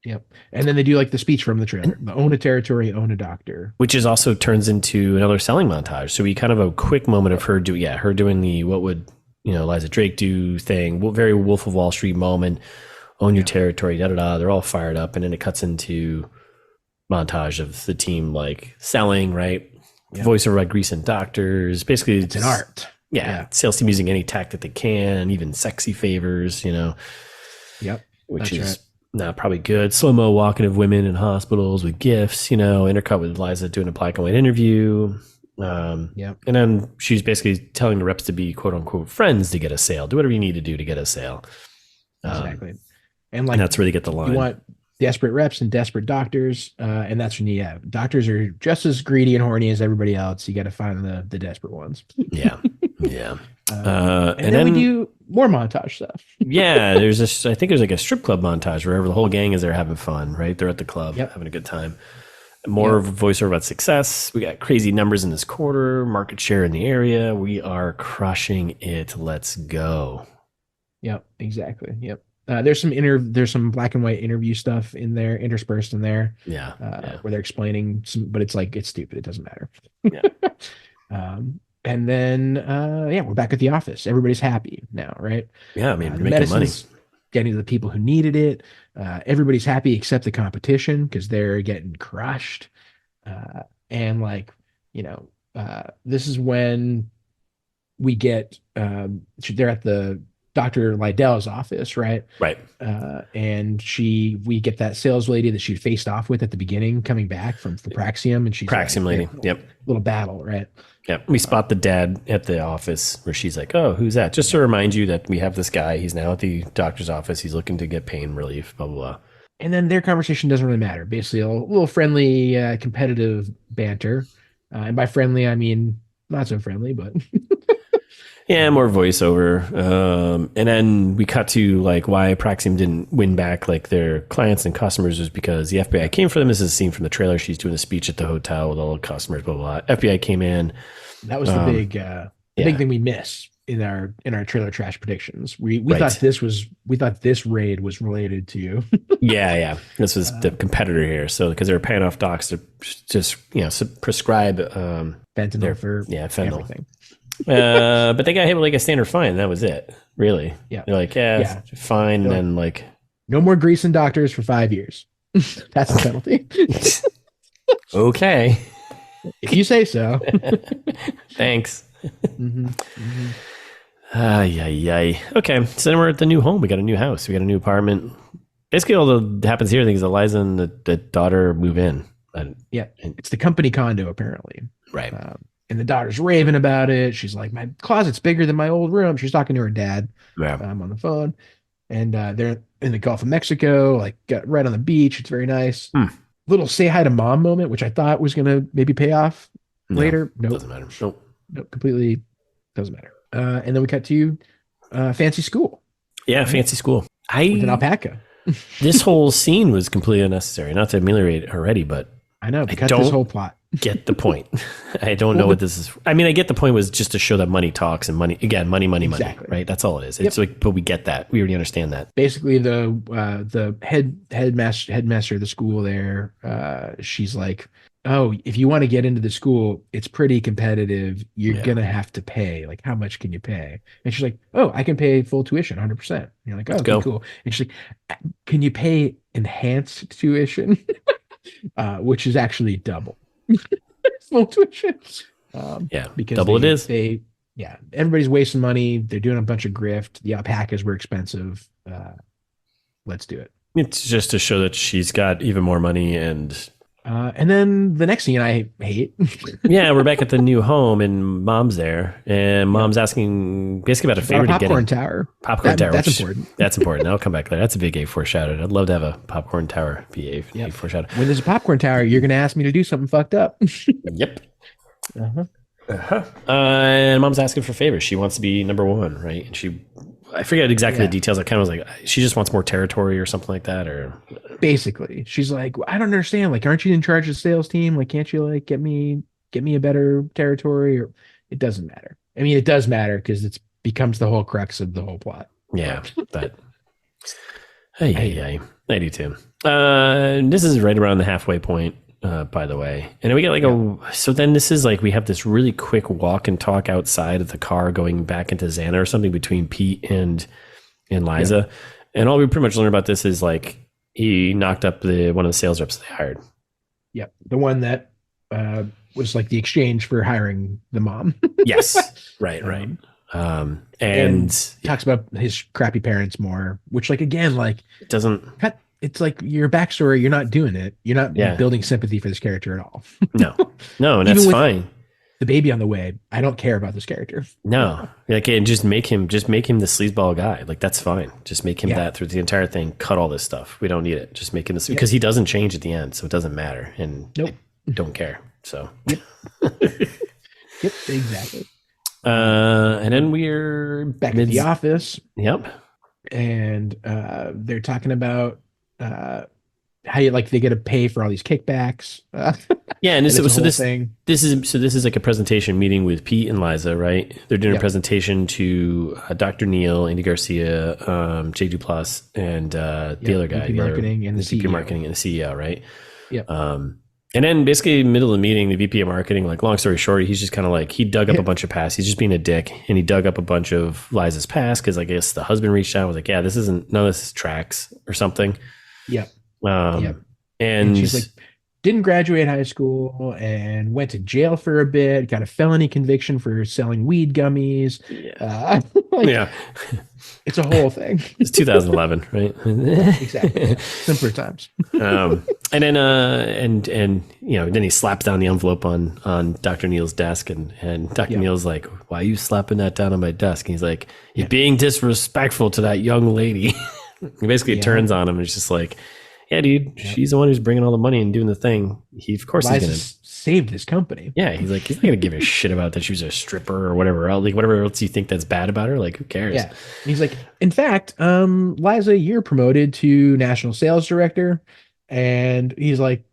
Yep. And then they do like the speech from the trailer, the own a territory, own a doctor. Which is also turns into another selling montage. So we kind of have a quick moment of her doing the, what would, Liza Drake do thing, very Wolf of Wall Street moment, own your territory, da-da-da. They're all fired up. And then it cuts into montage of the team like selling, right? Yep. Voiceover by recent doctors. Basically, it's an art. Yeah. Sales team using any tack that they can, even sexy favors, Yep. Which is not probably good. Slow-mo walking of women in hospitals with gifts, intercut with Liza doing a black and white interview. Yeah. And then she's basically telling the reps to be quote unquote friends to get a sale. Do whatever you need to do to get a sale. Exactly. And And like that's where they get the you line. want desperate reps and desperate doctors, and that's when you have doctors are just as greedy and horny as everybody else. You got to find the desperate ones. Yeah. Yeah. And then we do more montage stuff. yeah, there's this, I think there's like a strip club montage where the whole gang is there having fun, right? They're at the club Yep. having a good time. More of a voiceover about success. We got crazy numbers in this quarter, market share in the area. We are crushing it. Let's go. Yep, exactly. Yep. There's some black and white interview stuff in there, interspersed in there, Yeah. Yeah. where they're explaining some, but it's like it's stupid. It doesn't matter. Yeah. And then yeah, we're back at the office. Everybody's happy now, right? Yeah. I mean, The you're making money. medicine's getting to the people who needed it. Everybody's happy except the competition because they're getting crushed. And like, you know, this is when we get they're at the Dr. Lydell's office, right? Right. And we get that sales lady that she faced off with at the beginning coming back from Praxium, and she's Praxium like, lady. Yep. little battle, right? Yep. We spot the dad at the office where she's like, oh, who's that? Just to remind you that we have this guy. He's now at the doctor's office. He's looking to get pain relief, blah, blah, blah. And then their conversation doesn't really matter. Basically, a little friendly, competitive banter. And by friendly, I mean not so friendly, but Yeah, more voiceover. And then we cut to like why Praxium didn't win back like their clients and customers was because the FBI came for them. This is a scene from the trailer. She's doing a speech at the hotel with all the customers, blah, blah, blah. FBI came in. that was the big thing we miss in our trailer trash predictions. We Right. thought this raid was related to you. Yeah. This was the competitor here. So because they were paying off docs to just, prescribe Fentanyl for fentanyl. everything. But they got hit with like a standard fine. That was it, really. Yeah. They're like, yeah. Fine. And then like, No more grease and doctors for 5 years. That's the penalty. okay, If you say so. thanks. Mm-hmm. Okay, so then we're at the new home. We got a new house. We got a new apartment. Basically, all that happens here, I think, is Eliza and the daughter move in. Yeah, it's the company condo apparently. Right. And the daughter's raving about it. She's like, my closet's bigger than my old room. She's talking to her dad Yeah. on the phone. And they're in the Gulf of Mexico, like got right on the beach. It's very nice. Little say hi to mom moment, which I thought was going to maybe pay off later. Nope. Doesn't matter. Nope. Completely doesn't matter. And then we cut to fancy school Yeah, fancy school. with an alpaca. This whole scene was completely unnecessary. Not to ameliorate it already, but I know. I Cut don't this whole plot. get the point. I don't know what this is. I mean, I get the point was just to show that money talks and money, money, Exactly. right? That's all it is. It's like, but we get that. We already understand that. Basically, the headmaster of the school there, she's like, oh, if you want to get into the school, it's pretty competitive. You're gonna have to pay. Like, how much can you pay? And she's like, oh, I can pay full tuition, 100%. You're like, oh, okay, cool. And she's like, can you pay enhanced tuition? Which is actually double full tuition. Because double it is. Everybody's wasting money. They're doing a bunch of grift. The alpacas were expensive. Let's do it. It's just to show that she's got even more money and then the next scene I hate. Yeah, we're back at the new home and mom's there, and mom's asking basically about a favor to get popcorn tower. Popcorn tower. That's important. That's important. I'll come back there. That's a big A foreshadowed. I'd love to have a popcorn tower be a foreshadowed. When there's a popcorn tower, you're going to ask me to do something fucked up. Yep. And mom's asking for favors. She wants to be number one, right? And I forget exactly the details. I kind of was like, she just wants more territory or something like that, or basically, she's like, I don't understand. Like, aren't you in charge of the sales team? Like, can't you like get me a better territory? Or it doesn't matter. I mean, it does matter because it becomes the whole crux of the whole plot. Yeah, but I do too. This is right around the halfway point. By the way, and then we get like so then this is like we have this really quick walk and talk outside of the car going back into Xana or something between Pete and Liza, and all we pretty much learn about this is like he knocked up one of the sales reps they hired. Yep, the one that was like the exchange for hiring the mom. Yes, right. And talks about his crappy parents more, which like again like it doesn't. It's like your backstory. You're not doing it. You're not building sympathy for this character at all. No, and that's fine. the baby on the way. I don't care about this character. No, like, and just make him the sleazeball guy. Like, that's fine. Just make him Yeah. that through the entire thing. Cut all this stuff. We don't need it. Just make him this, Yep. because he doesn't change at the end, so it doesn't matter. And Nope. I don't care. So, Yep, exactly. and then we're Back at the office, Yep. and they're talking about how you like they get to pay for all these kickbacks. Yeah, and And this, it's a so whole this thing. this is like a presentation meeting with Pete and Liza, right? They're doing a Yep. presentation to Dr. Neil, Andy Garcia, Jay Duplass, and the Yep, other guy, VP the other- marketing and the VP CEO. marketing and the CEO, right? Yep. And then basically middle of the meeting, the VP of marketing, like, long story short, he's just kind of like, he dug up a bunch of past. He's just being a dick, and he dug up a bunch of Liza's past because I guess the husband reached out and was like, yeah, this isn't, none of this is tracks or something. Yep. Yep. And And she's like, didn't graduate high school and went to jail for a bit, got a felony conviction for selling weed gummies. yeah, Like, yeah, it's a whole thing. it's 2011, right? Exactly. Simpler times. And then and you know, then he slaps down the envelope on Dr. Neil's desk, and Dr. Yep. Neil's like, why are you slapping that down on my desk? And he's like, you're being disrespectful to that young lady. He basically turns on him and it's just like, yeah, dude, she's the one who's bringing all the money and doing the thing. He, of course, Liza he's gonna. saved his company. Yeah, he's like, he's not gonna give a shit about that she was a stripper or whatever else. Like, whatever else you think that's bad about her, like, who cares? Yeah. And he's like, in fact, Liza, you're promoted to national sales director. And he's like,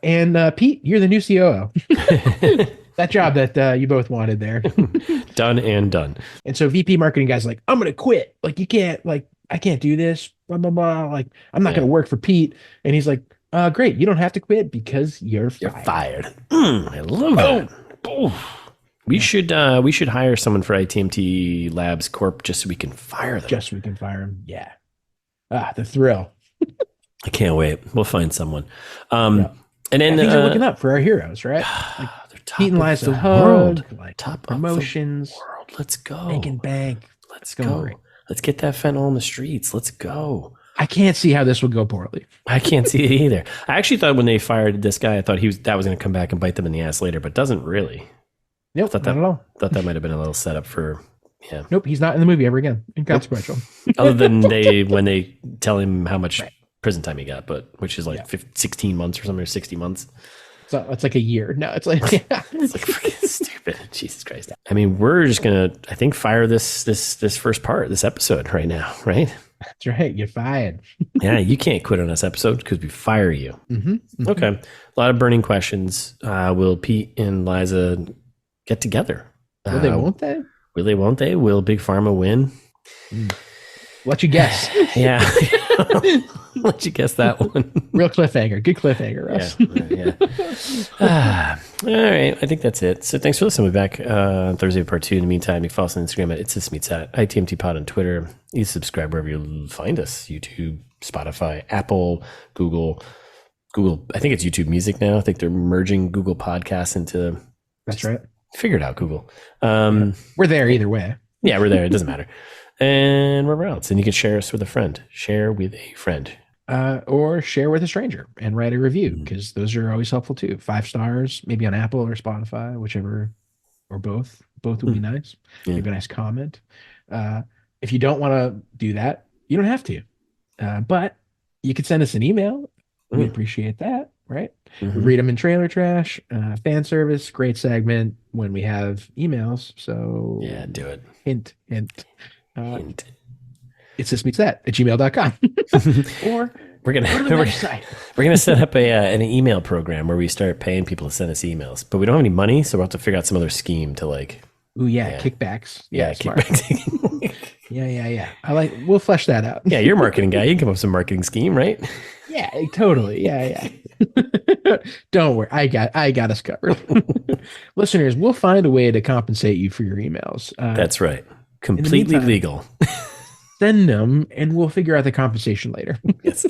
and Pete, you're the new COO. That job that you both wanted there. Done and done. And so VP marketing guy's like, I'm gonna quit. Like, you can't, like, I can't do this. Blah blah blah. Like, I'm not gonna work for Pete. And he's like, great, you don't have to quit because you're fired. You're fired. I love that. Oh. We should hire someone for ITMT Labs Corp just so we can fire them. Just so we can fire him. Yeah. The thrill. I can't wait. We'll find someone. Yeah. And then Things are looking up for our heroes, right? Like, they're top Pete and of Liza the hug, world. like Top promotions, of the world. Let's go. making bank. Let's Don't go. worry. Let's get that fentanyl on the streets. Let's go. I can't see how this would go poorly. I can't see it either. I actually thought when they fired this guy, I thought that was going to come back and bite them in the ass later, but doesn't really. Nope, Thought not at all. Thought that might have been a little setup for, yeah. Nope, he's not in the movie ever again. Inconsequential. Other than when they tell him how much prison time he got, but which is like 16 months or something, or 60 months. So it's like a year. No, it's like It's like freaking stupid. Jesus Christ. I mean, we're just gonna, I think, fire this first part, this episode right now, right? that's right. You're fired. Yeah, you can't quit on this episode because we fire you. Mm-hmm. Okay. A lot of burning questions. Will Pete and Liza get together? Will they? Won't they? Will they? Won't they? Will Big Pharma win? Let you guess. Yeah. Let you guess that one. Real cliffhanger. Good cliffhanger, Russ. Yeah. All right. I think that's it. So thanks for listening. We'll be back on Thursday, part 2. In the meantime, you can follow us on Instagram at It's This Meets That, ITMT Pod on Twitter. You subscribe wherever you find us. YouTube, Spotify, Apple, Google. I think it's YouTube Music now. I think they're merging Google Podcasts into. That's right. Figure it out, Google. We're there either way. Yeah, we're there. It doesn't matter. And wherever else. And you can share us with a friend. Share with a friend. Or share with a stranger and write a review, because those are always helpful too. 5 stars, maybe on Apple or Spotify, whichever, or both. Both would be nice. Yeah. Maybe a nice comment. If you don't want to do that, you don't have to. But you could send us an email. We appreciate that, right? We read them in Trailer Trash. Fan service, great segment when we have emails. So Yeah, do it. hint. Hint. It's this meets that at gmail.com. Or We're go to the gonna website. we're gonna set up an email program where we start paying people to send us emails, but we don't have any money, so we'll have to figure out some other scheme to like. Ooh, yeah, kickbacks. Smart. Kickbacks. Yeah. We'll flesh that out. Yeah, you're a marketing guy. You can come up with some marketing scheme, right? Yeah, totally. Yeah. Don't worry. I got us covered. Listeners, we'll find a way to compensate you for your emails. That's right. Completely meantime, legal. Send them and we'll figure out the compensation later. Yes.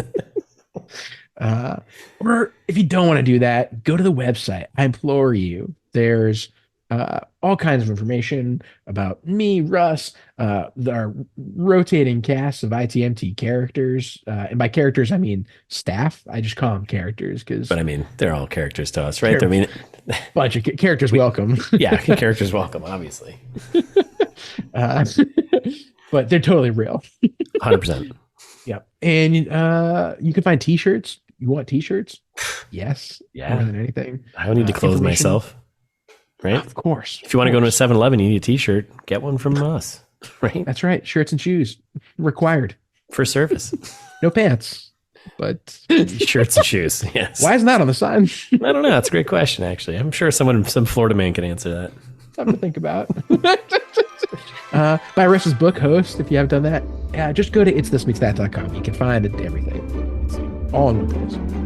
Or if you don't want to do that, go to the website. I implore you. There's all kinds of information about me, Russ, our rotating cast of ITMT characters. And by characters, I mean staff. I just call them characters because But I mean, they're all characters to us, right? I mean, bunch of characters welcome. yeah, characters welcome, obviously. uh, but they're totally real. 100%. Yep. And you can find t-shirts. You want t-shirts? Yes. Yeah. More than anything. I don't need to clothe myself, right? Of course. If you want to go to a 7-Eleven, you need a t-shirt, get one from us, right? That's right. Shirts and shoes required. For service. No pants, but Shirts and shoes, yes. why isn't that on the sign? I don't know. That's a great question, actually. I'm sure some Florida man can answer that. Something to think about. Buy Russ's book, Host, if you haven't done that. Just go to itsthismeetsthat.com. You can find everything. It's all in one place.